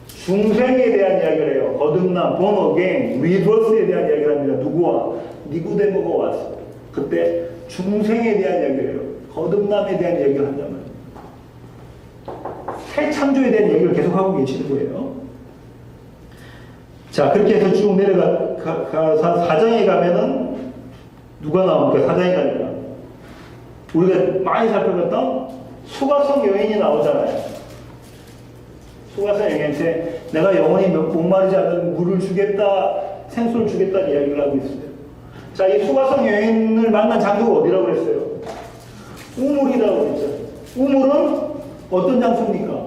중생에 대한 이야기를 해요. 거듭남, 본어게인, 리버스에 대한 이야기를 합니다. 누구와? 니고데모가 왔어. 그때 중생에 대한 이야기를 해요. 거듭남에 대한 이야기를 한다면 새 창조에 대한 얘기를 계속하고 계시는 거예요. 자, 그렇게 해서 쭉 내려가서 4장에 가면은 누가 나옵니까? 4장에 가니까 우리가 많이 살펴봤던 수가성 여인이 나오잖아요. 수가성 여인한테 내가 영원히 목마르지 않은 물을 주겠다, 생수를 주겠다는 이야기를 하고 있어요. 자, 이 수가성 여인을 만난 장소가 어디라고 그랬어요? 우물이라고 그랬잖아요. 우물은 어떤 장소입니까?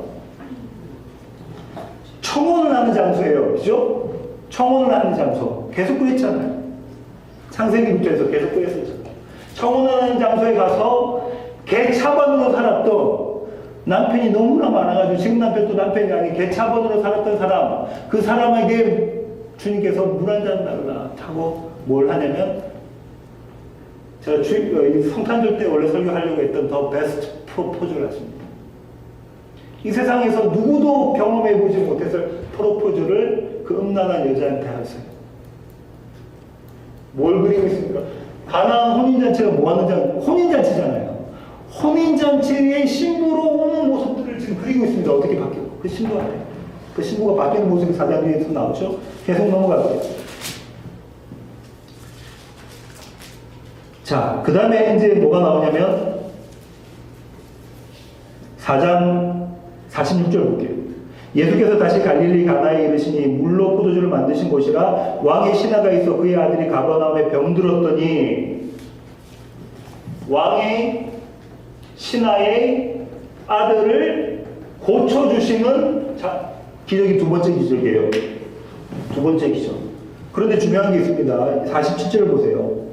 청혼을 하는 장소예요. 그죠? 청혼을 하는 장소. 계속 그랬잖아요. 창세기부터 해서 계속 그랬었잖아요. 청혼을 하는 장소에 가서 개차반으로 살았던 남편이 너무나 많아가지고 지금 남편도 남편이 아닌 개차반으로 살았던 사람, 그 사람에게 주님께서 물 한 잔 달라 하고 뭘 하냐면 제가 성탄절 때 원래 설교하려고 했던 더 베스트 프로포즈를 하십니다. 이 세상에서 누구도 경험해보지 못했을 프로포즈를 그 음란한 여자한테 하세요. 뭘 그리고 있습니까? 가나안 혼인잔치가 뭐하는 잔치? 혼인잔치잖아요. 혼인잔치의 신부로 오는 모습들을 지금 그리고 있습니다. 어떻게 바뀌고? 그 신부한테. 그 신부가 바뀌는 모습이 4장 뒤에서 나오죠? 계속 넘어갈게요. 자, 그 다음에 이제 뭐가 나오냐면 4장 46절 볼게요. 예수께서 다시 갈릴리 가나에 이르시니 물로 포도주를 만드신 곳이라 왕의 신하가 있어 그의 아들이 가버나움에 병들었더니 왕의 신하의 아들을 고쳐주시는 기적이 두 번째 기적이에요. 두 번째 기적. 그런데 중요한 게 있습니다. 47절 보세요.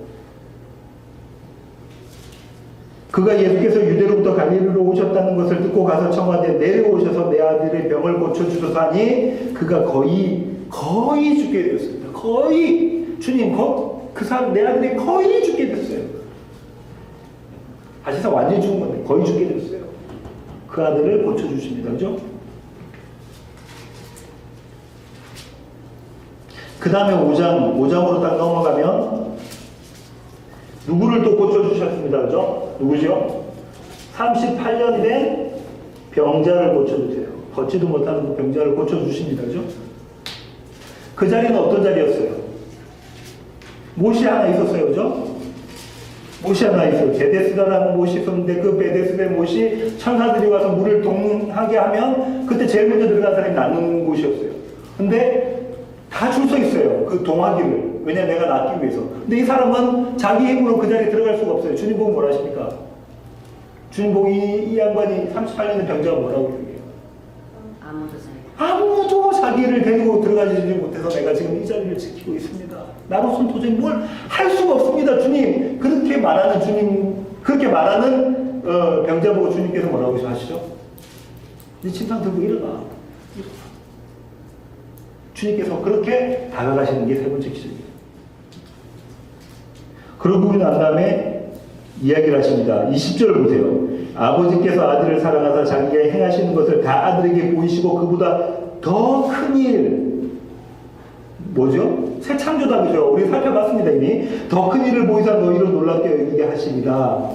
그가 예수께서 유대로부터 갈릴리로 오셨다는 것을 듣고 가서 청하되 내려오셔서 내 아들의 병을 고쳐주소서 하니 그가 거의 죽게 되었습니다. 거의 주님 그 사람 내 아들이 거의 죽게 됐어요. 사실상 완전히 죽은 건데 거의 죽게 됐어요. 그 아들을 고쳐주십니다. 그죠? 그 다음에 5장으로 딱 넘어가면 누구를 또 고쳐주셨습니다. 그죠? 누구죠? 38년 된 병자를 고쳐주세요. 걷지도 못하는 병자를 고쳐주십니다. 그죠? 그 자리는 어떤 자리였어요? 못이 하나 있었어요. 그죠? 못이 하나 있어요. 베데스다라는 못이 있었는데 그 베데스다의 못이 천사들이 와서 물을 동하게 하면 그때 제일 먼저 들어간 사람이 나는 곳이었어요. 근데 다 줄 서 있어요. 그 동하기를. 왜냐 내가 낫기 위해서. 근데 이 사람은 자기 힘으로 그 자리에 들어갈 수가 없어요. 주님 보고 뭐라 하십니까? 주님 보고 이 양반이 38년의 병자가 뭐라고 얘기해요? 아무도 자기를 데리고 들어가지 못해서 내가 지금 이 자리를 지키고 있습니다. 나로서는 도저히 뭘 할 수가 없습니다. 주님. 그렇게 말하는 주님, 그렇게 말하는 병자 보고 주님께서 뭐라고 하시죠? 이 침상 들고 일어나. 주님께서 그렇게 다가가시는 게 세 번째 기적이에요. 그러고 난 다음에 이야기를 하십니다. 20절 보세요. 아버지께서 아들을 사랑하사 자기가 행하시는 것을 다 아들에게 보이시고 그보다 더 큰 일, 뭐죠? 새 창조다, 그죠? 우리 살펴봤습니다, 이미. 더 큰 일을 보이사 너희를 놀랍게 여기게 하십니다.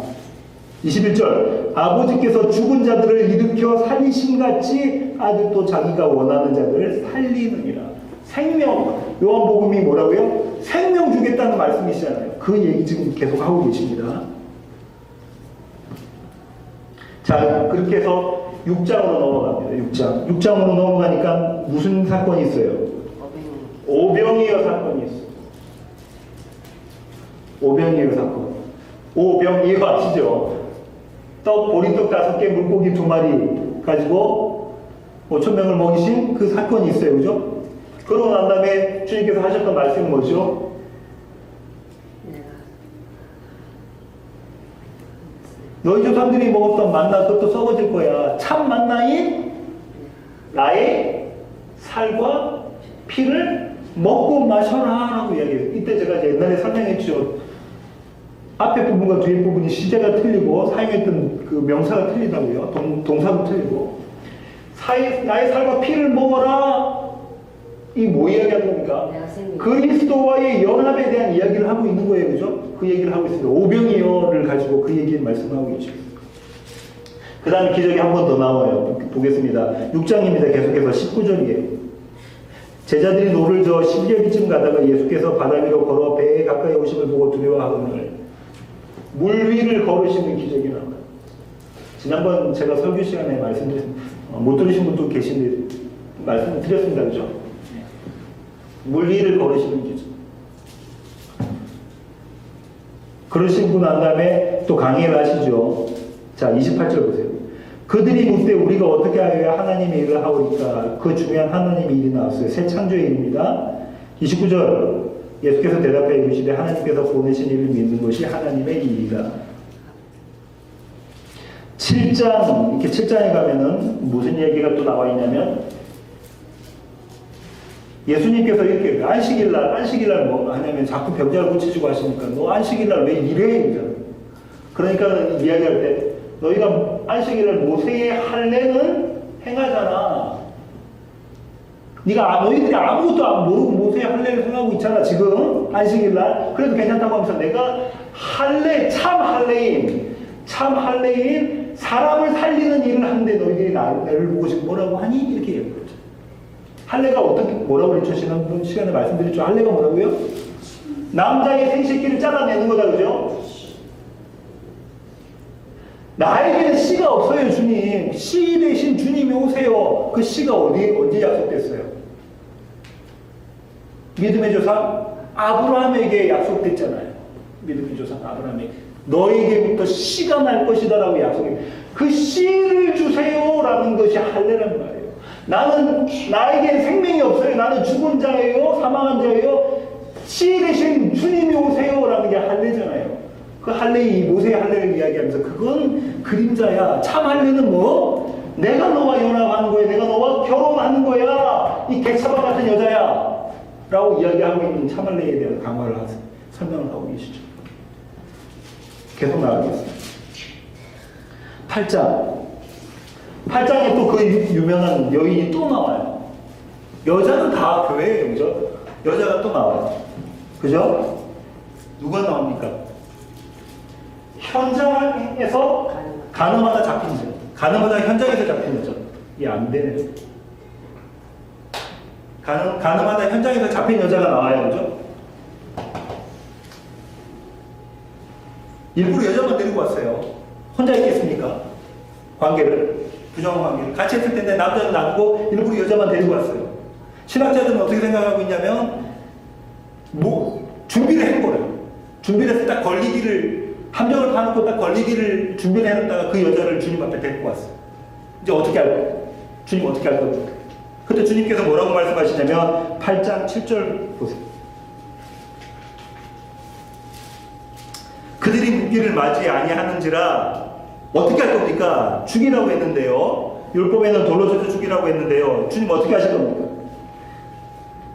21절. 아버지께서 죽은 자들을 일으켜 살리심같이 아들도 자기가 원하는 자들을 살리느니라. 생명. 요한복음이 뭐라고요? 생명 주겠다는 말씀이시잖아요. 그 얘기 지금 계속 하고 계십니다. 자, 그렇게 해서 6장으로 넘어갑니다. 6장으로 넘어가니까 무슨 사건이 있어요? 오병이어 사건이 있어요. 오병이어 사건. 오병이어 아시죠? 보리떡 5개, 물고기 2마리 가지고 5,000명을 먹이신 그 사건이 있어요. 그죠? 그러고 난 다음에 주님께서 하셨던 말씀은 뭐죠? 너희 조상들이 먹었던 만나 그것도 썩어질 거야. 참 만나인 나의 살과 피를 먹고 마셔라 라고 이야기해요. 이때 제가 옛날에 설명했죠. 앞에 부분과 뒤에 부분이 시제가 틀리고 사용했던 그 명사가 틀리다고요. 동사도 틀리고. 나의 살과 피를 먹어라. 이 뭐 이야기하는 겁니까? 그리스도와의 연합에 대한 이야기를 하고 있는 거예요. 그죠? 그 얘기를 하고 있습니다. 오병이어를 가지고 그 얘기를 말씀하고 계시죠. 그 다음에 기적이 한 번 더 나와요. 보겠습니다. 6장입니다. 계속해서 19절이에요. 제자들이 노를 저어 10여리쯤 가다가 예수께서 바다 위로 걸어 배에 가까이 오심을 보고 두려워하거늘 물 위를 걸으시는 기적이 나옵니다. 지난번 제가 설교 시간에 말씀드렸습니다. 못 들으신 분도 계신데 말씀을 드렸습니다. 그죠? 물 위를 걸으시는 기적. 그러시고 난 다음에 또 강의를 하시죠. 자, 28절 보세요. 그들이 묻되 우리가 어떻게 하여야 하나님의 일을 하오리까? 그 중요한 하나님의 일이 나왔어요. 새 창조의 일입니다. 29절 예수께서 대답하여 이르시되 하나님께서 보내신 일을 믿는 것이 하나님의 일이다. 7장, 이렇게 7장에 가면은 무슨 얘기가 또 나와 있냐면 예수님께서 이렇게 안식일날 뭐 하냐면 자꾸 병자를 고치시고 하시니까 너 안식일날 왜 이래? 그러니까 이야기할 때 너희가 안식일날 모세의 할례는 행하잖아. 너희들이 아무것도 모르고 모세의 할례를 행하고 있잖아. 지금 안식일날. 그래도 괜찮다고 하면서 내가 참 할례인 사람을 살리는 일을 하는데 너희들이 나를 보고 지금 뭐라고 하니? 이렇게 얘기했죠. 할례가 뭐라고 그랬죠? 지난 시간에 말씀드렸죠. 할례가 뭐라고요? 남자의 생식기를 잘라내는 거다. 그죠? 나에게는 씨가 없어요, 주님. 씨 대신 주님이 오세요. 그 씨가 언제 약속됐어요? 믿음의 조상 아브라함에게 약속됐잖아요. 믿음의 조상 아브라함에게. 너에게부터 씨가 날 것이다 라고 약속해요. 그 씨를 주세요라는 것이 할례란 말이에요. 나에게 생명이 없어요. 나는 죽은 자예요. 사망한 자예요. 씨 대신 주님이 오세요라는 게 할례잖아요. 그 할례, 모세의 할례를 이야기하면서 그건 그림자야. 참 할례는 뭐? 내가 너와 연합하는 거야. 내가 너와 결혼하는 거야. 이 개차바 같은 여자야. 라고 이야기하고 있는 참 할례에 대한 강화를 설명을 하고 계시죠. 계속 나가겠습니다. 8장에 또 그 유명한 여인이 또 나와요. 여자는 다 교회예요. 그죠? 여자가 또 나와요. 그죠? 누가 나옵니까? 현장에서 가늠하다 잡힌 자. 가늠하다 현장에서 잡힌 여자. 이게 안 되네요. 가늠하다 현장에서 잡힌 여자가 나와요. 그죠? 일부러 여자만 데리고 왔어요. 혼자 있겠습니까? 관계를, 부정한 관계를. 같이 했을 텐데 남자는 놔두고 일부러 여자만 데리고 왔어요. 신학자들은 어떻게 생각하고 있냐면, 준비를 해놓고요. 준비를 해서 딱 걸리기를, 함정을 파놓고 딱 걸리기를 준비를 해놨다가 그 여자를 주님 앞에 데리고 왔어요. 이제 어떻게 할 거예요? 주님 어떻게 할 겁니까? 그때 주님께서 뭐라고 말씀하시냐면 8장 7절 보세요. 그들이 묻기를 맞이 아니하는지라 어떻게 할 겁니까? 죽이라고 했는데요. 율법에는 돌로 쳐서 죽이라고 했는데요. 주님 어떻게 하실 겁니까?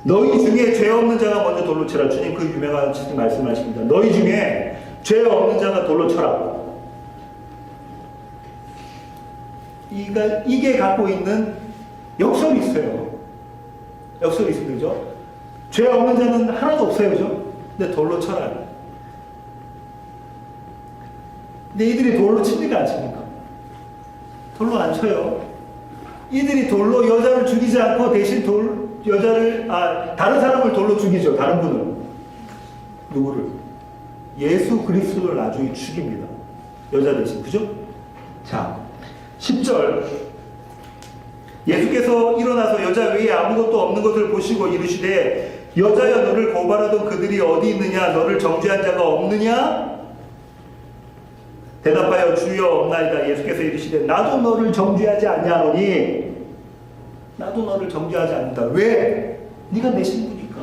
너희 중에 죄 없는 자가 먼저 돌로 쳐라. 주님 그 유명한 말씀하십니다. 너희 중에 죄 없는 자가 돌로 쳐라. 이게 갖고 있는 역설이 있어요. 역설이 있습니다. 그죠? 죄 없는 자는 하나도 없어요. 그죠? 근데 돌로 쳐라. 근데 이들이 돌로 칩니까? 안 칩니까? 돌로 안 쳐요. 이들이 돌로 여자를 죽이지 않고 대신 다른 사람을 돌로 죽이죠. 다른 분을. 누구를? 예수 그리스도를 나중에 죽입니다. 여자 대신. 그죠? 자, 10절. 예수께서 일어나서 여자 외에 아무것도 없는 것을 보시고 이르시되 여자여 너를 고발하던 그들이 어디 있느냐? 너를 정죄한 자가 없느냐? 대답하여 주여 없나이다. 예수께서 이르시되 나도 너를 정죄하지 아니하노니 나도 너를 정죄하지 않는다. 왜? 네가 내 신부니까.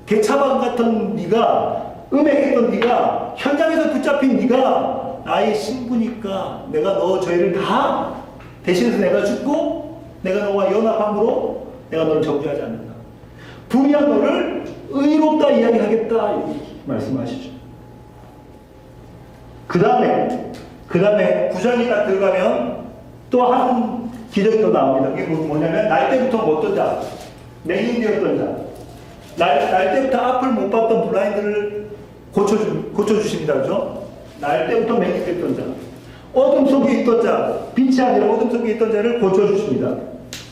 개차반 같은 네가, 음행했던 네가, 현장에서 붙잡힌 네가 나의 신부니까 내가 너 죄를 다 대신해서 내가 죽고 내가 너와 연합함으로 내가 너를 정죄하지 않는다. 부유한 너를 의롭다 이야기하겠다 이렇게 말씀하시죠. 그 다음에 9장이 딱 들어가면 또 한 기적이 또 나옵니다. 그게 뭐냐면 날 때부터 못 던 자, 맹인되었던 자, 날 때부터 앞을 못 봤던 블라인드를 고쳐주십니다. 그죠? 날 때부터 맹인되었던 자, 어둠 속에 있던 자, 빛이 아니라 어둠 속에 있던 자를 고쳐주십니다.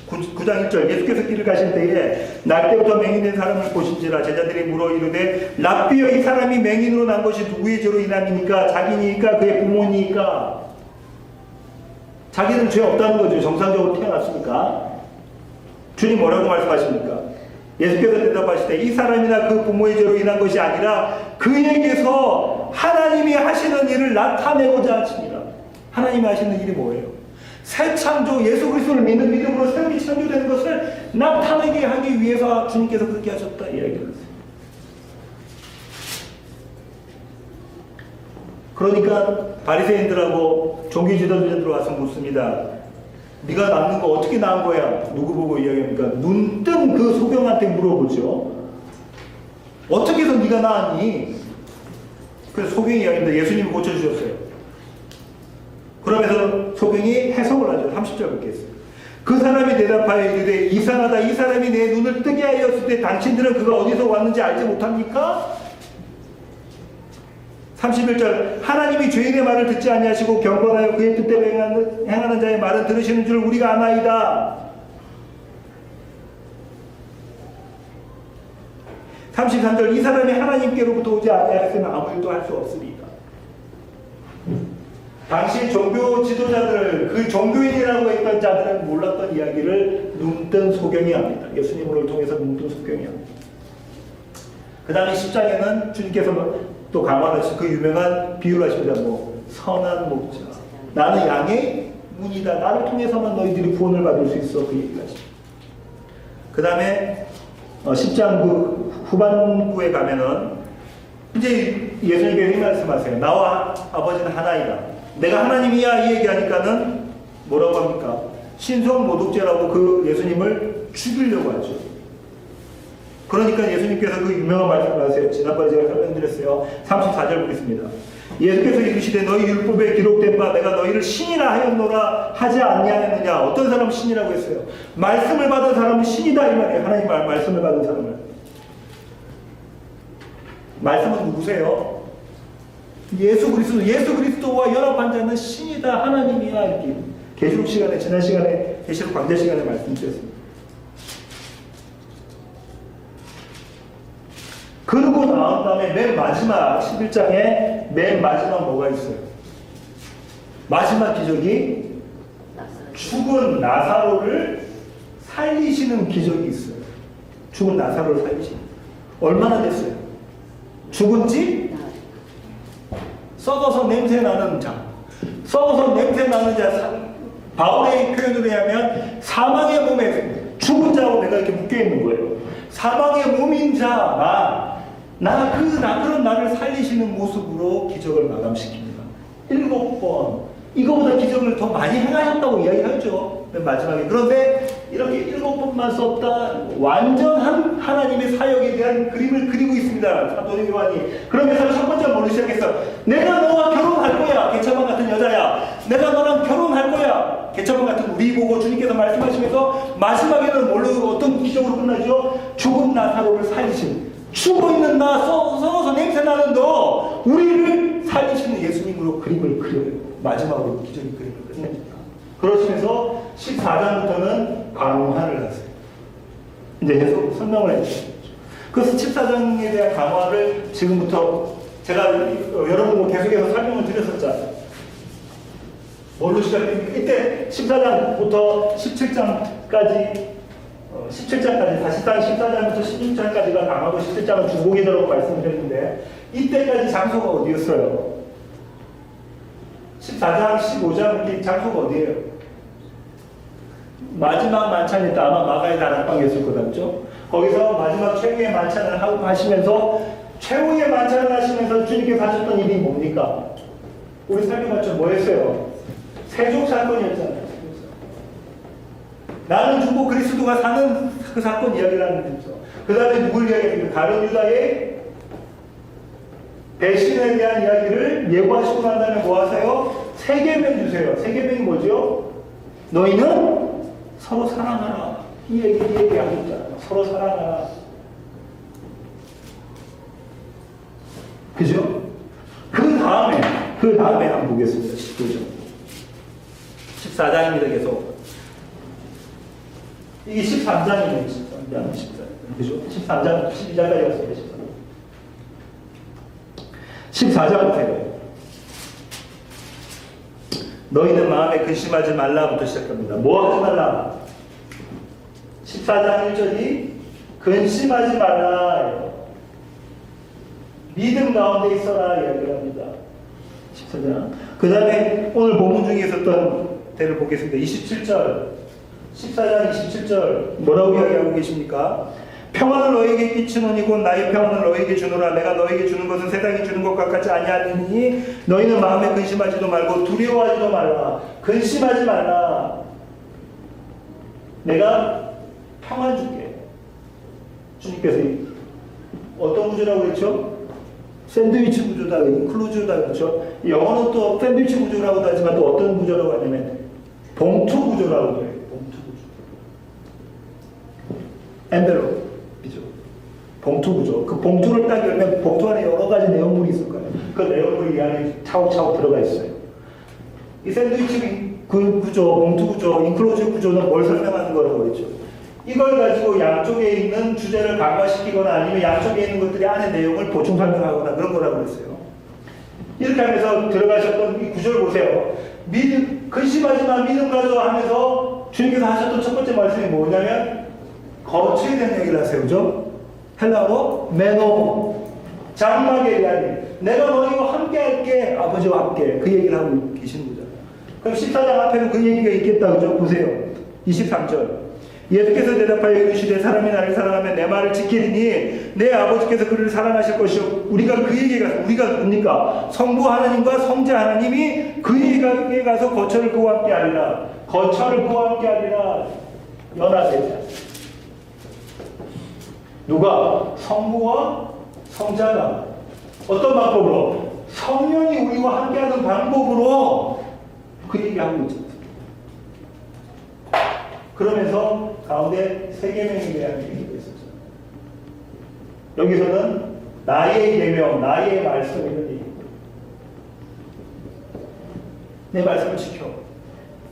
9장 1절 예수께서 길을 가실 때에 날 때부터 맹인된 사람을 보신지라 제자들이 물어 이르되 랍비여 이 사람이 맹인으로 난 것이 누구의 죄로 인함이니까 자기니까 그의 부모니까. 자기는 죄 없다는 거죠. 정상적으로 태어났으니까. 주님 뭐라고 말씀하십니까? 예수께서 대답하실 때 이 사람이나 그 부모의 죄로 인한 것이 아니라 그에게서 하나님이 하시는 일을 나타내고자 하십니다. 하나님이 하시는 일이 뭐예요? 새 창조 예수 그리스도를 믿는 믿음으로 새롭게 창조되는 것을 나타내게 하기 위해서 주님께서 그렇게 하셨다 이야기를 했어요. 그러니까 바리새인들하고 종교 지도자들 와서 묻습니다. 네가 낳는 거 어떻게 낳은 거야? 누구 보고 이야기합니까? 눈 뜬 그 소경한테 물어보죠. 어떻게 해서 네가 낳았니? 그래서 소경이 이야기합니다. 예수님이 고쳐주셨어요. 그러면서 소경이 해석을 하죠. 30절 보겠습니다. 그 사람이 대답하여 이르되 이상하다. 이 사람이 내 눈을 뜨게 하였을 때 당신들은 그가 어디서 왔는지 알지 못합니까? 31절 하나님이 죄인의 말을 듣지 아니하시고 경건하여 그의 뜻대로 행하는 자의 말을 들으시는 줄 우리가 아나이다. 33절 이 사람이 하나님께로부터 오지 아니하였으면 아무 일도 할 수 없으리이다. 당시 종교 지도자들, 그 종교인이라고 했던 자들은 몰랐던 이야기를 눈뜬 소경이 합니다. 예수님을 통해서 눈뜬 소경이 합니다. 그 다음에 10장에는 주님께서 또 강화하신 그 유명한 비유를 하십니다. 선한 목자. 나는 양의 문이다. 나를 통해서만 너희들이 구원을 받을 수 있어. 그 얘기를 하십니다. 그 다음에 10장 후반부에 가면은 이제 예수님께서 이 말씀하세요. 나와 아버지는 하나이다. 내가 하나님이야 이 얘기하니까는 뭐라고 합니까? 신성 모독죄라고 그 예수님을 죽이려고 하죠. 그러니까 예수님께서 그 유명한 말씀을 하세요. 지난번에 제가 설명드렸어요. 34절 보겠습니다. 예수께서 이르시되 너희 율법에 기록된 바 내가 너희를 신이라 하였노라 하지 아니하였느냐. 어떤 사람은 신이라고 했어요? 말씀을 받은 사람은 신이다 이 말이에요. 하나님 말씀을 받은 사람을. 말씀은 누구세요? 예수 그리스도와 연합한 자는 신이다 하나님이야 이렇게 계시록 시간에 지난 시간에 계시록 광자 시간에 말씀드렸습니다. 그리고 그러고 나온 다음에 맨 마지막 11장에 맨 마지막 뭐가 있어요? 마지막 기적이 죽은 나사로를 살리시는 기적이 있어요. 죽은 나사로를 살리시는. 얼마나 됐어요? 죽은 지 썩어서 냄새 나는 자. 썩어서 냄새 나는 자. 바울의 표현으로 하면 사망의 몸에 죽은 자하고 내가 이렇게 묶여 있는 거예요. 사망의 몸인 자, 그런 나를 살리시는 모습으로 기적을 마감시킵니다. 7번. 이거보다 기적을 더 많이 행하셨다고 이야기하죠. 마지막에. 그런데 이렇게 7번만 썼다. 완전한 하나님의 사역에 대한 그림을 그리고 있습니다. 사도 요한이. 그러면서 첫 번째 뭘로 시작했어? 내가 너와 결혼할 거야. 개처방 같은 여자야. 내가 너랑 결혼할 거야. 개처방 같은 우리 보고 주님께서 말씀하시면서 마지막에는 뭘로 어떤 기적으로 끝나죠? 죽은 나사로를 살리신. 죽어있는 나 썩어서 냄새나는 너 우리를 살리시는 예수님으로 그림을 그려요. 마지막으로 기적의 그림을 끝냅니다. 그러시면서 14장부터는 강화를 하세요. 이제 해석 설명을 해주세요. 그래서 14장에 대한 강화를 지금부터 제가 여러분과 계속해서 설명을 드렸었잖아요. 뭘로 시작됩니까? 이때 14장부터 17장까지 17장까지 사실상 14장부터 16장까지가 강하고 17장은 중보기도라고 말씀드렸는데 이때까지 장소가 어디였어요? 14장, 15장 장소가 어디예요? 마지막 만찬일 때 아마 마가의 다락방이었을 것 같죠? 거기서 마지막 최후의 만찬을 하고 하시면서 최후의 만찬을 하시면서 주님께서 하셨던 일이 뭡니까? 우리 살펴봤죠? 뭐였어요? 세족 사건이었잖아요. 나는 죽고 그리스도가 사는 그 사건 이야기를 하는 거죠. 그 다음에 누굴 이야기합니까? 가룟 유다의 배신에 대한 이야기를 예고하시고 난 다음에 뭐 하세요? 세계명 주세요. 세계명이 뭐죠? 너희는 서로 사랑하라. 이 얘기하고 있잖아요. 서로 사랑하라. 그죠? 그 다음에 한번 보겠습니다. 19절. 14장입니다. 계속. 이게 13장이네요. 13장. 그죠? 13장, 12장까지 왔습니다. 14장부터 너희는 마음에 근심하지 말라부터 시작합니다. 뭐 하지 말라? 14장 1절이 근심하지 말라. 믿음 가운데 있어라 이야기를 합니다. 14장. 그 다음에 오늘 본문 중에 있었던 데를 보겠습니다. 27절. 14장 27절 뭐라고 이야기하고 계십니까? 평안을 너에게 끼치노니 곧 나의 평안을 너에게 주노라. 내가 너에게 주는 것은 세상이 주는 것과 같지 아니하니 너희는 마음에 근심하지도 말고 두려워하지도 말라. 근심하지 말라. 내가 평안 줄게. 주님께서 어떤 구조라고 했죠? 샌드위치 구조다, 인클루즈다 그렇죠? 영어는 또 샌드위치 구조라고도 하지만 또 어떤 구조라고 하냐면 봉투 구조라고 해요. 봉투 구조. 엔벨롭이죠. 봉투 구조. 그 봉투를 딱 열면 봉투 안에 여러 가지 내용물이 있을 거예요. 그 내용물이 이 안에 차곡차곡 들어가 있어요. 이 샌드위치 그 구조, 봉투 구조, 인클루즈 구조는 뭘 설명하는 거라고 했죠? 이걸 가지고 양쪽에 있는 주제를 강화시키거나 아니면 양쪽에 있는 것들이 안에 내용을 보충 설명하거나 그런 거라고 그랬어요. 이렇게 하면서 들어가셨던 이 구조를 보세요. 근심하지만 믿음 가져 하면서 주님께서 하셨던 첫 번째 말씀이 뭐냐면 거치에 대한 얘기를 하세요. 그죠? 헬라어로 메노, 장막에 대한 얘기. 내가 너희와 함께 할게. 아버지와 함께. 그 얘기를 하고 계시는 거잖아요. 그럼 14장 앞에는 그 얘기가 있겠다. 그죠? 보세요. 23절. 예수께서 대답하여 이르시되 사람이 나를 사랑하면 내 말을 지키리니 내 아버지께서 그를 사랑하실 것이요. 우리가 뭡니까? 성부 하나님과 성자 하나님이 그에게 가서 거처를 그와 함께 하리라. 거처를 그와 함께 하리라. 연합에 누가? 성부와 성자가 어떤 방법으로? 성령이 우리와 함께하는 방법으로 그 얘기하고 있죠. 그러면서 가운데 세 계명에 대한 얘기가 있었죠. 여기서는 나의 계명, 나의 말씀 이런 얘기입니다. 내 말씀을 지켜.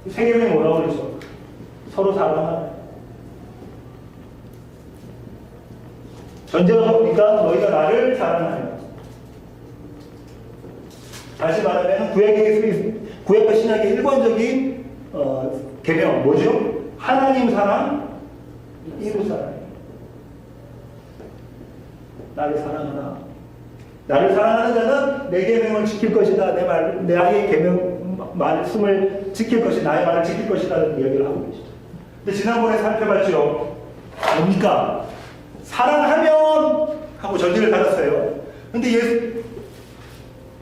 세 계명이 뭐라고 그러죠? 서로 사랑하라. 전제가 뭡니까? 너희가 나를 사랑하면. 다시 말하면 구약과 신약의 일관적인 계명 뭐죠? 하나님 사랑, 이웃 사랑. 나를 사랑하라. 나를 사랑하는 자는 내 계명을 지킬 것이다. 나의 계명 말씀을 지킬 것이 나의 말을 지킬 것이라는 이야기를 하고 계시죠. 근데 지난번에 살펴봤죠. 뭡니까? 사랑하면 하고 전제를 달았어요. 근데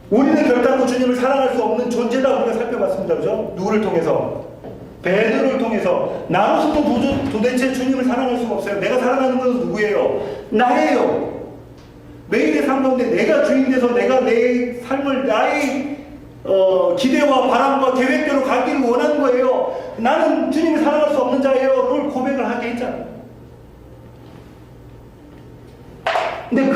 우리는 결단코 주님을 사랑할 수 없는 존재다 우리가 살펴봤습니다. 그죠? 누구를 통해서? 베드로를 통해서. 나로서도 도대체 주님을 사랑할 수가 없어요. 내가 사랑하는 것은 누구예요? 나예요. 매일의 삶 가운데 내가 주인 돼서 내가 내 삶을 나의 기대와 바람과 계획대로 가기를 원하는 거예요. 나는 주님을 사랑할 수 없는 자예요. 를 고백을 하게 했잖아요. 근데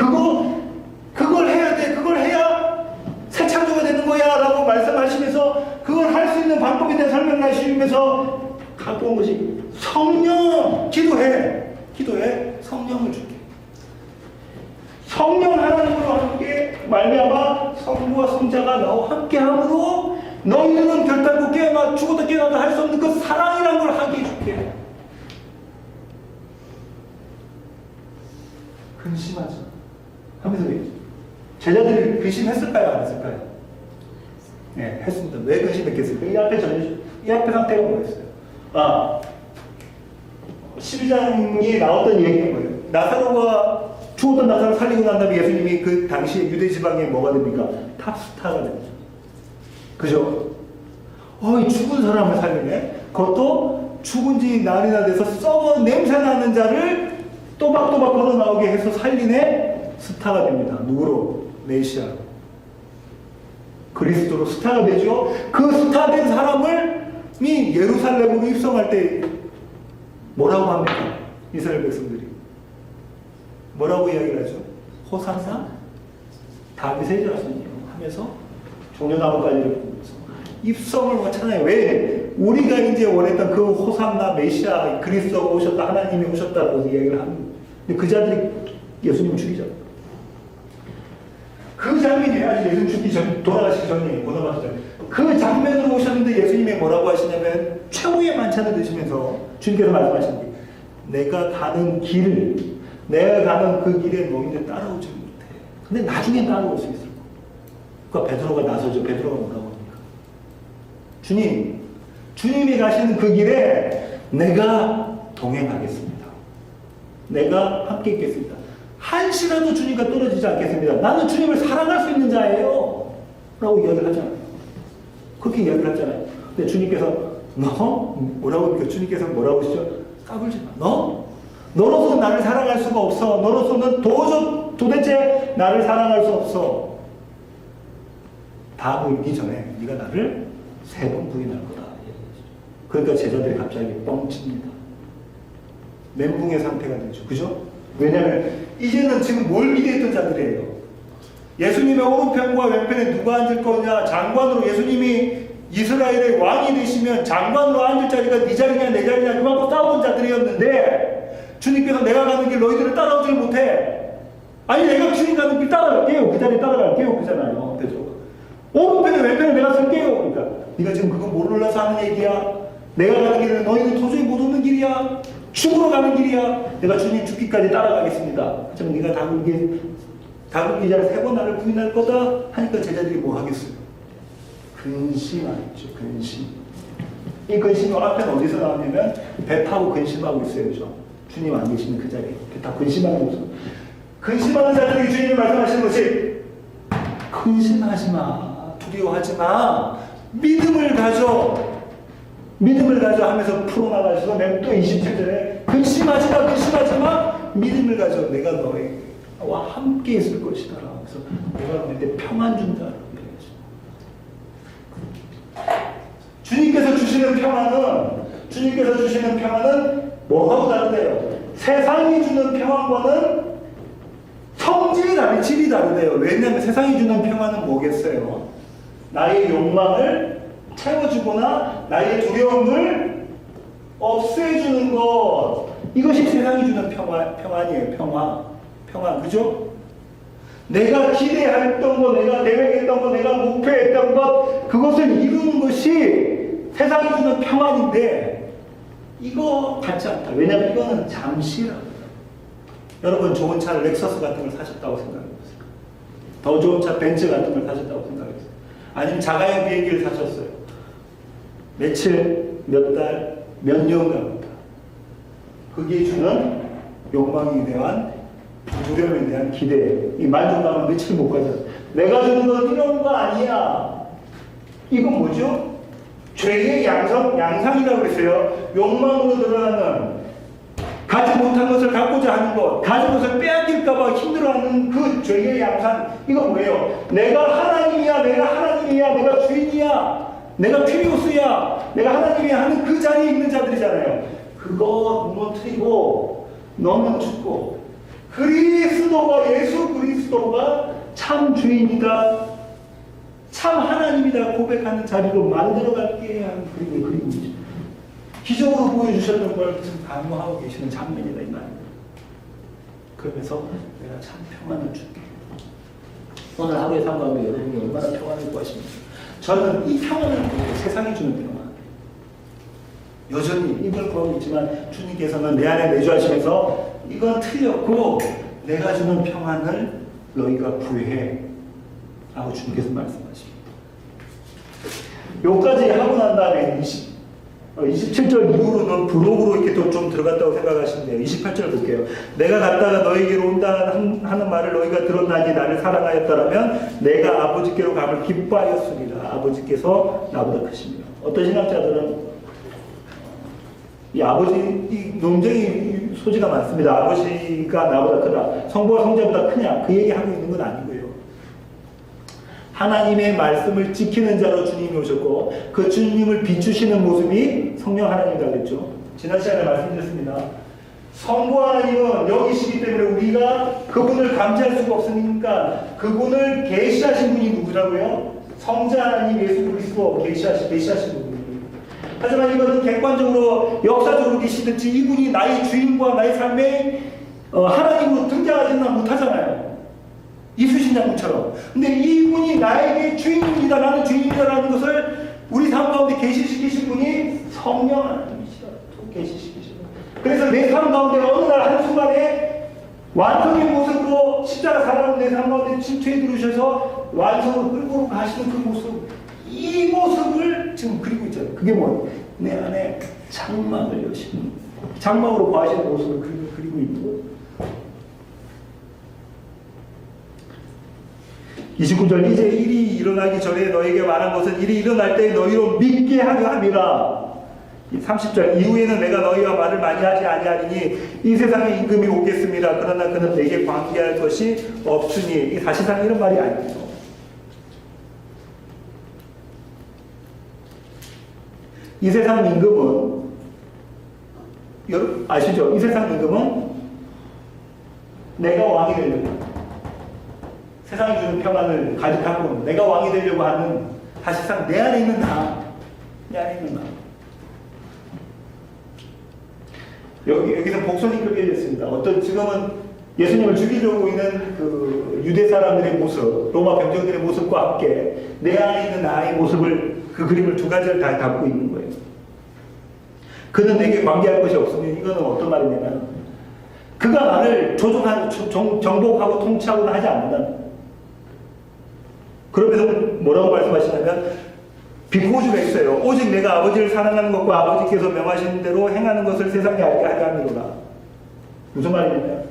그걸 해야 돼. 그걸 해야 새 창조가 되는 거야 라고 말씀하시면서 그걸 할 수 있는 방법에 대해 설명을 하시면서 갖고 온 것이 성령. 기도해. 성령을 줄게. 성령 하나님으로 함께 말미암아 성부와 성자가 너와 함께함으로 너희는 결단코 깨어나 죽어도 깨어나도 할 수 없는 그 사랑이라는 걸 하게 해줄게. 근심하자 하면서 제자들이 근심했을까요? 안 했을까요? 네, 했습니다. 왜 근심했겠습니까? 이 앞에 상태가 뭐였어요? 12장에 나왔던 얘기인 거예요. 나사로가 죽었던 나사로를 살리고 난 다음에 예수님이 그 당시에 유대 지방에 뭐가 됩니까? 탑스타가 됩니다. 그죠? 이 죽은 사람을 살리네? 그것도 죽은 지 날이나 돼서 썩어 냄새나는 자를 또박또박 걸어 나오게 해서 살리네? 스타가 됩니다. 누구로? 메시아로. 그리스도로 스타가 되죠. 그 스타 된 사람을 예루살렘으로 입성할 때 뭐라고 합니까? 이스라엘 백성들이. 뭐라고 이야기를 하죠? 호산나 다윗의 자손이요 하면서 종려나무까지를 보면서 입성을 하잖아요. 왜? 우리가 이제 원했던 그 호산나 메시아 그리스도가 오셨다 하나님이 오셨다고 이야기를 합니다. 근데 그 자들이 예수님을 죽이잖아요. 그 장면이 아직 예수님 죽기 전 돌아가시기 전에 그 장면으로 오셨는데 예수님이 뭐라고 하시냐면 최후의 만찬을 드시면서 주님께서 말씀하시는 게 내가 가는 그 길에 너희들 따라오지 못해. 근데 나중에 따라올 수 있을 거야. 그러니까 베드로가 나서죠. 베드로가 뭐라고 합니까? 주님이 가시는 그 길에 내가 동행하겠습니다. 내가 함께 있겠습니다. 한시라도 주님과 떨어지지 않겠습니다. 나는 주님을 사랑할 수 있는 자예요. 라고 이야기를 하잖아요. 그렇게 이야기를 하잖아요. 근데 주님께서 뭐라고 합니까? 주님께서 뭐라고 하시죠? 까불지 마. 너로서 나를 사랑할 수가 없어. 너로서는 도대체 나를 사랑할 수 없어. 다 보이기 전에 네가 나를 3번 부인할 거다. 그러니까 제자들이 갑자기 뻥칩니다. 멘붕의 상태가 되죠. 그죠? 왜냐하면 이제는 지금 뭘 기대했던 자들이에요. 예수님의 오른편과 왼편에 누가 앉을 거냐. 장관으로 예수님이 이스라엘의 왕이 되시면 장관으로 앉을 자리가 네 자리냐 내 자리냐 그만큼 싸우는 자들이었는데 주님께서 내가 가는 길 너희들을 따라오질 못해. 아니 내가 주님 가는 길 따라갈게요. 그 자리에 따라갈게요. 그잖아요. 베드로가. 오른편에 왼편에 내가 쓸게요. 그러니까 네가 지금 그거 몰라서 하는 얘기야. 내가 가는 길은 너희는 도저히 못 오는 길이야. 죽으러 가는 길이야. 내가 주님 죽기까지 따라가겠습니다. 하지만 네가 다굴기 전에 3번 나를 부인할 거다 하니까 제자들이 뭐 하겠어요? 근심하겠죠. 근심. 이 근심이 앞에는 어디서 나왔냐면 배 타고 근심하고 있어요. 그죠? 주님 안 계시는 그 자리에 배 타고 근심하는 모습. 근심하는 자들에게 주님이 말씀하시는 것이 근심하지 마. 두려워하지 마. 믿음을 가져 하면서 풀어나가셔서 맨 또 27절에 근심하지 마. 믿음을 가져. 내가 너와 함께 있을 것이다. 그래서 내가 너한테 평안 준다. 주님께서 주시는 평안은 뭐하고 다르대요? 세상이 주는 평안과는 성질이 다르고 질이 다르대요. 왜냐하면 세상이 주는 평안은 뭐겠어요? 나의 욕망을 채워주거나 나의 두려움을 없애주는 것. 이것이 세상이 주는 평안이에요. 평화. 평안, 그죠? 내가 기대했던 거, 내가 계획했던 거, 내가 목표했던 것, 그것을 이루는 것이 세상이 주는 평안인데 이거 같지 않다. 왜냐하면 이거는 잠시라고. 여러분 좋은 차를 렉서스 같은 걸 사셨다고 생각해보세요. 더 좋은 차 벤츠 같은 걸 사셨다고 생각해보세요. 아니면 자가용 비행기를 사셨어요. 며칠, 몇 달, 몇 년 갑니다. 그게 주는 욕망에 대한 두려움에 대한 기대. 이 만족 가면 며칠 못 가죠. 내가 주는 건 이런 거 아니야. 이건 뭐죠? 죄의 양상이라고 그랬어요. 욕망으로 드러나는, 가지 못한 것을 갖고자 하는 것, 가진 것을 빼앗길까봐 힘들어하는 그 죄의 양상. 이건 뭐예요? 내가 하나님이야, 내가 주인이야, 내가 큐리오스야, 내가 하나님이야 하는 그 자리에 있는 자들이잖아요. 그거 무너뜨리고 너는 죽고 그리스도가, 예수 그리스도가 참 주인이다, 참 하나님이다 고백하는 자리로 만들어갈게 하는 그림이죠. 기적으로 보여주셨던 걸 지금 강요하고 계시는 장면이다 이 말입니다. 그러면서 내가 참 평안을 줄게. 오늘 하루의 삶 가운데 여러분이 얼마나 평안을 구하십니까? 저는 이 평안을 구해요. 세상이 주는 평안. 여전히 이걸 구하고 있지만 주님께서는 내 안에 내주하시면서 이건 틀렸고 내가 주는 평안을 너희가 구해 라고 주님께서 말씀하십니다. 여기까지 하고 난 다음에 27절 이후로는 부록으로 이렇게 또 좀 들어갔다고 생각하시는데요. 28절 볼게요. 내가 갔다가 너희에게로 온다 하는 말을 너희가 들었나니 나를 사랑하였다라면 내가 아버지께로 감을 기뻐하였습니다. 아버지께서 나보다 크십니다. 어떤 신학자들은 이 아버지, 이 논쟁이 소지가 많습니다. 아버지가 나보다 크다, 성부가 성자보다 크냐, 그 얘기하고 있는 건 아니고요. 하나님의 말씀을 지키는 자로 주님이 오셨고 그 주님을 비추시는 모습이 성령 하나님이라고 했죠. 지난 시간에 말씀드렸습니다. 성부 하나님은 여기시기 때문에 우리가 그분을 감지할 수가 없으니까 그분을 계시하신 분이 누구라고요? 성자 하나님 예수 그리스도 계시하신 분이에요. 하지만 이것은 객관적으로 역사적으로 계시든지 이분이 나의 주인과 나의 삶에 하나님으로 등장하지는 못하잖아요. 이수신 장군처럼. 근데 이분이 나에게 주인입니다, 나는 주인이다라는 것을 우리 삶 가운데 계시시키신 분이 성령 하나님이시라고 계시시키신 분. 그래서 내 삶 가운데 어느 날 한순간에 완성의 모습으로 십자가 살아가는 내 삶 가운데 침투해 들으셔서 완성으로 끌고 가시는 그 모습, 이 모습을 지금 그리고 있잖아요. 그게 뭐예요? 내 안에 장막을 여시는, 장막으로 과하시는 모습을 그리고 있는 거예요. 29절 이제 일이 일어나기 전에 너에게 말한 것은 일이 일어날 때 너희로 믿게 하려 함이라. 30절 이후에는 내가 너희와 말을 많이 하지 아니하리니 이 세상에 임금이 오겠습니다. 그러나 그는 내게 관계할 것이 없으니. 이 사실상 이런 말이 아니에요. 이 세상 임금은 여러분 아시죠? 이 세상 임금은 내가 왕이 되려고, 세상이 주는 평안을 가득하고 내가 왕이 되려고 하는, 사실상 내 안에 있는 나, 내 안에 있는 나. 여기서 복선이 그렇게 되었습니다. 어떤 지금은 예수님을 죽이려고 있는 그 유대 사람들의 모습, 로마 병정들의 모습과 함께 내 안에 있는 나의 모습을, 그 그림을 두 가지를 다 담고 있는 거예요. 그는 내게 관계할 것이 없으면, 이거는 어떤 말이냐면 그가 나를 정복하고 통치하고는 하지 않는다는 거예요. 그러면서 뭐라고 말씀하시냐면 비코즈가 있어요. 오직 내가 아버지를 사랑하는 것과 아버지께서 명하신 대로 행하는 것을 세상에 알게 하려 함이로라. 무슨 말이냐면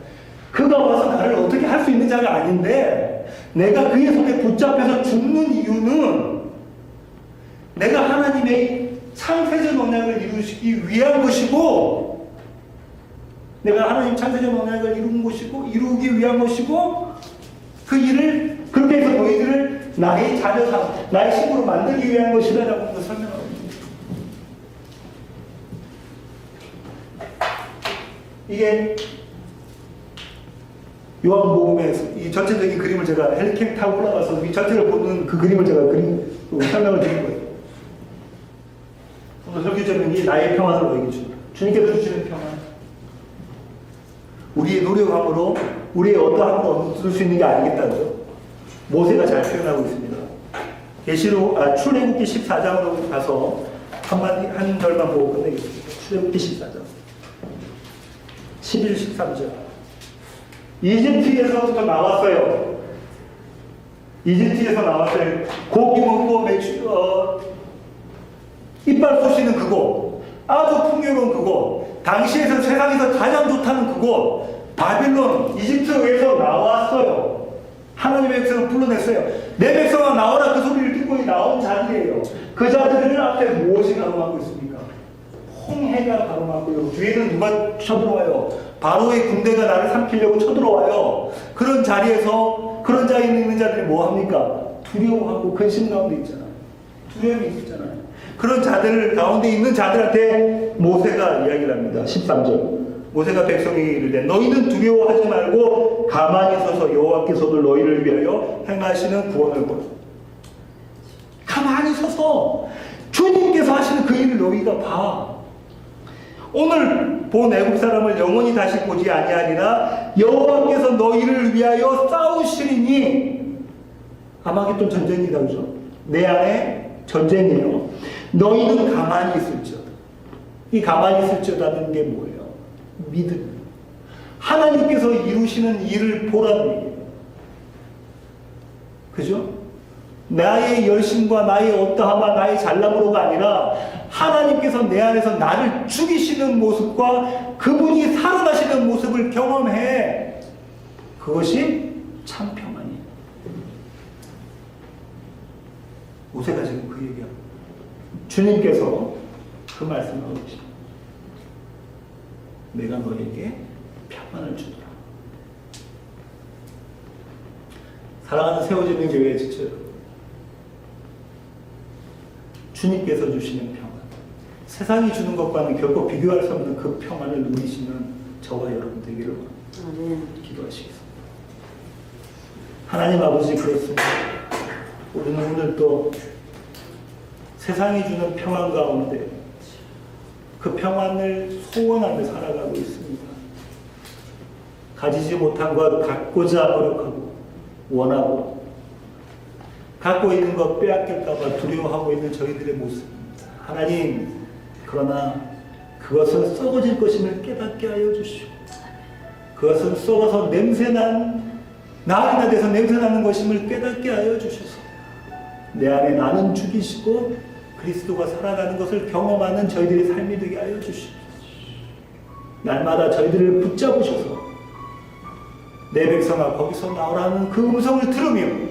그가 와서 나를 어떻게 할 수 있는 자가 아닌데 내가 그의 손에 붙잡혀서 죽는 이유는 내가 하나님의 창세전 언약을 이루시기 위한 것이고, 내가 하나님 창세전 언약을 이루기 위한 것이고, 그 일을 그렇게 해서 너희들을 나의 자녀상, 나의 신부로 만들기 위한 것이다라고 설명하고 있습니다. 이게 요한복음의 이 전체적인 그림을 제가 헬리콥터 타고 올라가서 이 전체를 보는 그 그림을 제가 설명을 드린 거예요. 오늘 설교 제목이 나의 평안을 너에게 주노라. 주님께서 주시는 평안. 우리의 노력함으로 우리의 어떠한 건 얻을 수 있는 게 아니겠다죠. 모세가 잘 표현하고 있습니다. 출애굽기 14장으로 가서 한 절만 보고 끝내겠습니다. 출애굽기 14장 11, 13절. 이집트에서부터 나왔어요. 이집트에서 나왔어요. 고기 먹고 이빨 쏘시는 그곳, 아주 풍요로운 그곳, 당시에서 세상에서 가장 좋다는 그곳, 바빌론, 이집트에서 나왔어요. 하나님의 백성을 불러냈어요. 내 백성아 나오라, 그 소리를 듣고 나온 자들이에요. 그 자들을 앞에 무엇이 가로막고 있습니까? 홍해가 가로막고요. 뒤에는 누가 쳐들어와요? 바로의 군대가 나를 삼키려고 쳐들어와요. 그런 자리에서 그런 자리에 있는 자들이 뭐 합니까? 두려워하고 근심 가운데 있잖아요. 두려움이 있잖아요. 그런 자들 가운데 있는 자들한테 모세가 이야기를 합니다. 13절. 모세가 백성에게 이르되 너희는 두려워하지 말고 가만히 서서 여호와께서도 너희를 위하여 행하시는 구원을 보라. 가만히 서서 주님께서 하시는 그 일을 너희가 봐. 오늘 본 애굽 사람을 영원히 다시 보지 아니하리라. 여호와께서 너희를 위하여 싸우시리니. 아마겟돈 전쟁이다, 그죠? 내 안에 전쟁이에요. 너희는 가만히 있을지어다. 이 가만히 있을지어다는 게 뭐예요? 믿음. 하나님께서 이루시는 일을 보라는 얘기예요. 그죠? 나의 열심과 나의 어떠함과 나의 잘남으로가 아니라 하나님께서 내 안에서 나를 죽이시는 모습과 그분이 살아나시는 모습을 경험해. 그것이 참 평안이에요. 모세가 지금 그 얘기합니다. 주님께서 그 말씀을 하고 계십니다. 내가 너에게 평안을 주더라. 사랑하는 세워지는 교회의 지체 여러분, 주님께서 주시는 평안, 세상이 주는 것과는 결코 비교할 수 없는 그 평안을 누리시는 저와 여러분 되기를 기도하시겠습니다. 하나님 아버지, 그렇습니다. 우리는 오늘 또 세상이 주는 평안 가운데 그 평안을 소원하며 살아가고 있습니다. 가지지 못한 것 갖고자 노력하고 원하고 갖고 있는 것 빼앗길까봐 두려워하고 있는 저희들의 모습입니다. 하나님, 그러나 그것은 썩어질 것임을 깨닫게 하여 주시고 그것은 썩어서 냄새난 나이나 돼서 냄새나는 것임을 깨닫게 하여 주셔서 내 안에 나는 죽이시고 그리스도가 살아가는 것을 경험하는 저희들의 삶이 되게 하여 주시옵소서. 날마다 저희들을 붙잡으셔서 내 백성아 거기서 나오라는 그 음성을 들으며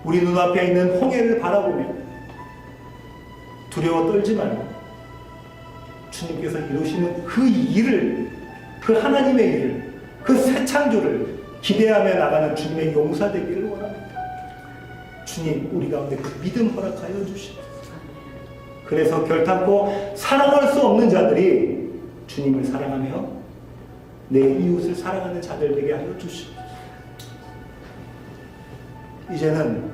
우리 눈앞에 있는 홍해를 바라보며 두려워 떨지 말고 주님께서 이루시는 그 일을, 그 하나님의 일을, 그 새 창조를 기대하며 나가는 주님의 용사 되기를 원합니다. 주님, 우리 가운데 그 믿음 허락하여 주시옵소서. 그래서 결탄코 사랑할 수 없는 자들이 주님을 사랑하며 내 이웃을 사랑하는 자들 되게 하여 주시옵소서. 이제는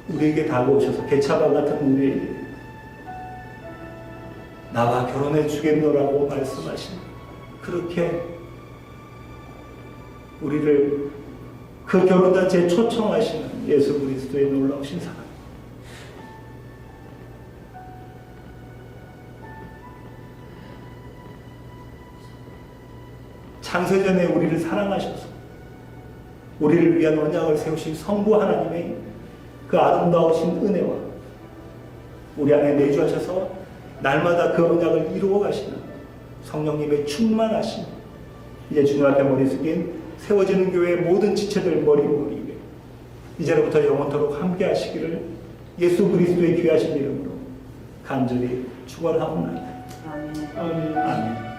우리에게 다가오셔서 개차반 같은 우리에게 나와 결혼해 주겠노라고 말씀하신 그렇게 우리를 그 결혼잔치에 초청하시는 예수 그리스도의 놀라우신 사랑, 창세전에 우리를 사랑하셔서 우리를 위한 언약을 세우신 성부 하나님의 그 아름다우신 은혜와 우리 안에 내주하셔서 날마다 그 언약을 이루어 가시는 성령님의 충만하심, 이제 주님 앞에 머리 숙인 세워지는 교회의 모든 지체들 머리 위에 이제로부터 영원토록 함께 하시기를 예수 그리스도의 귀하신 이름으로 간절히 축원하옵나이다. 아멘. 아멘.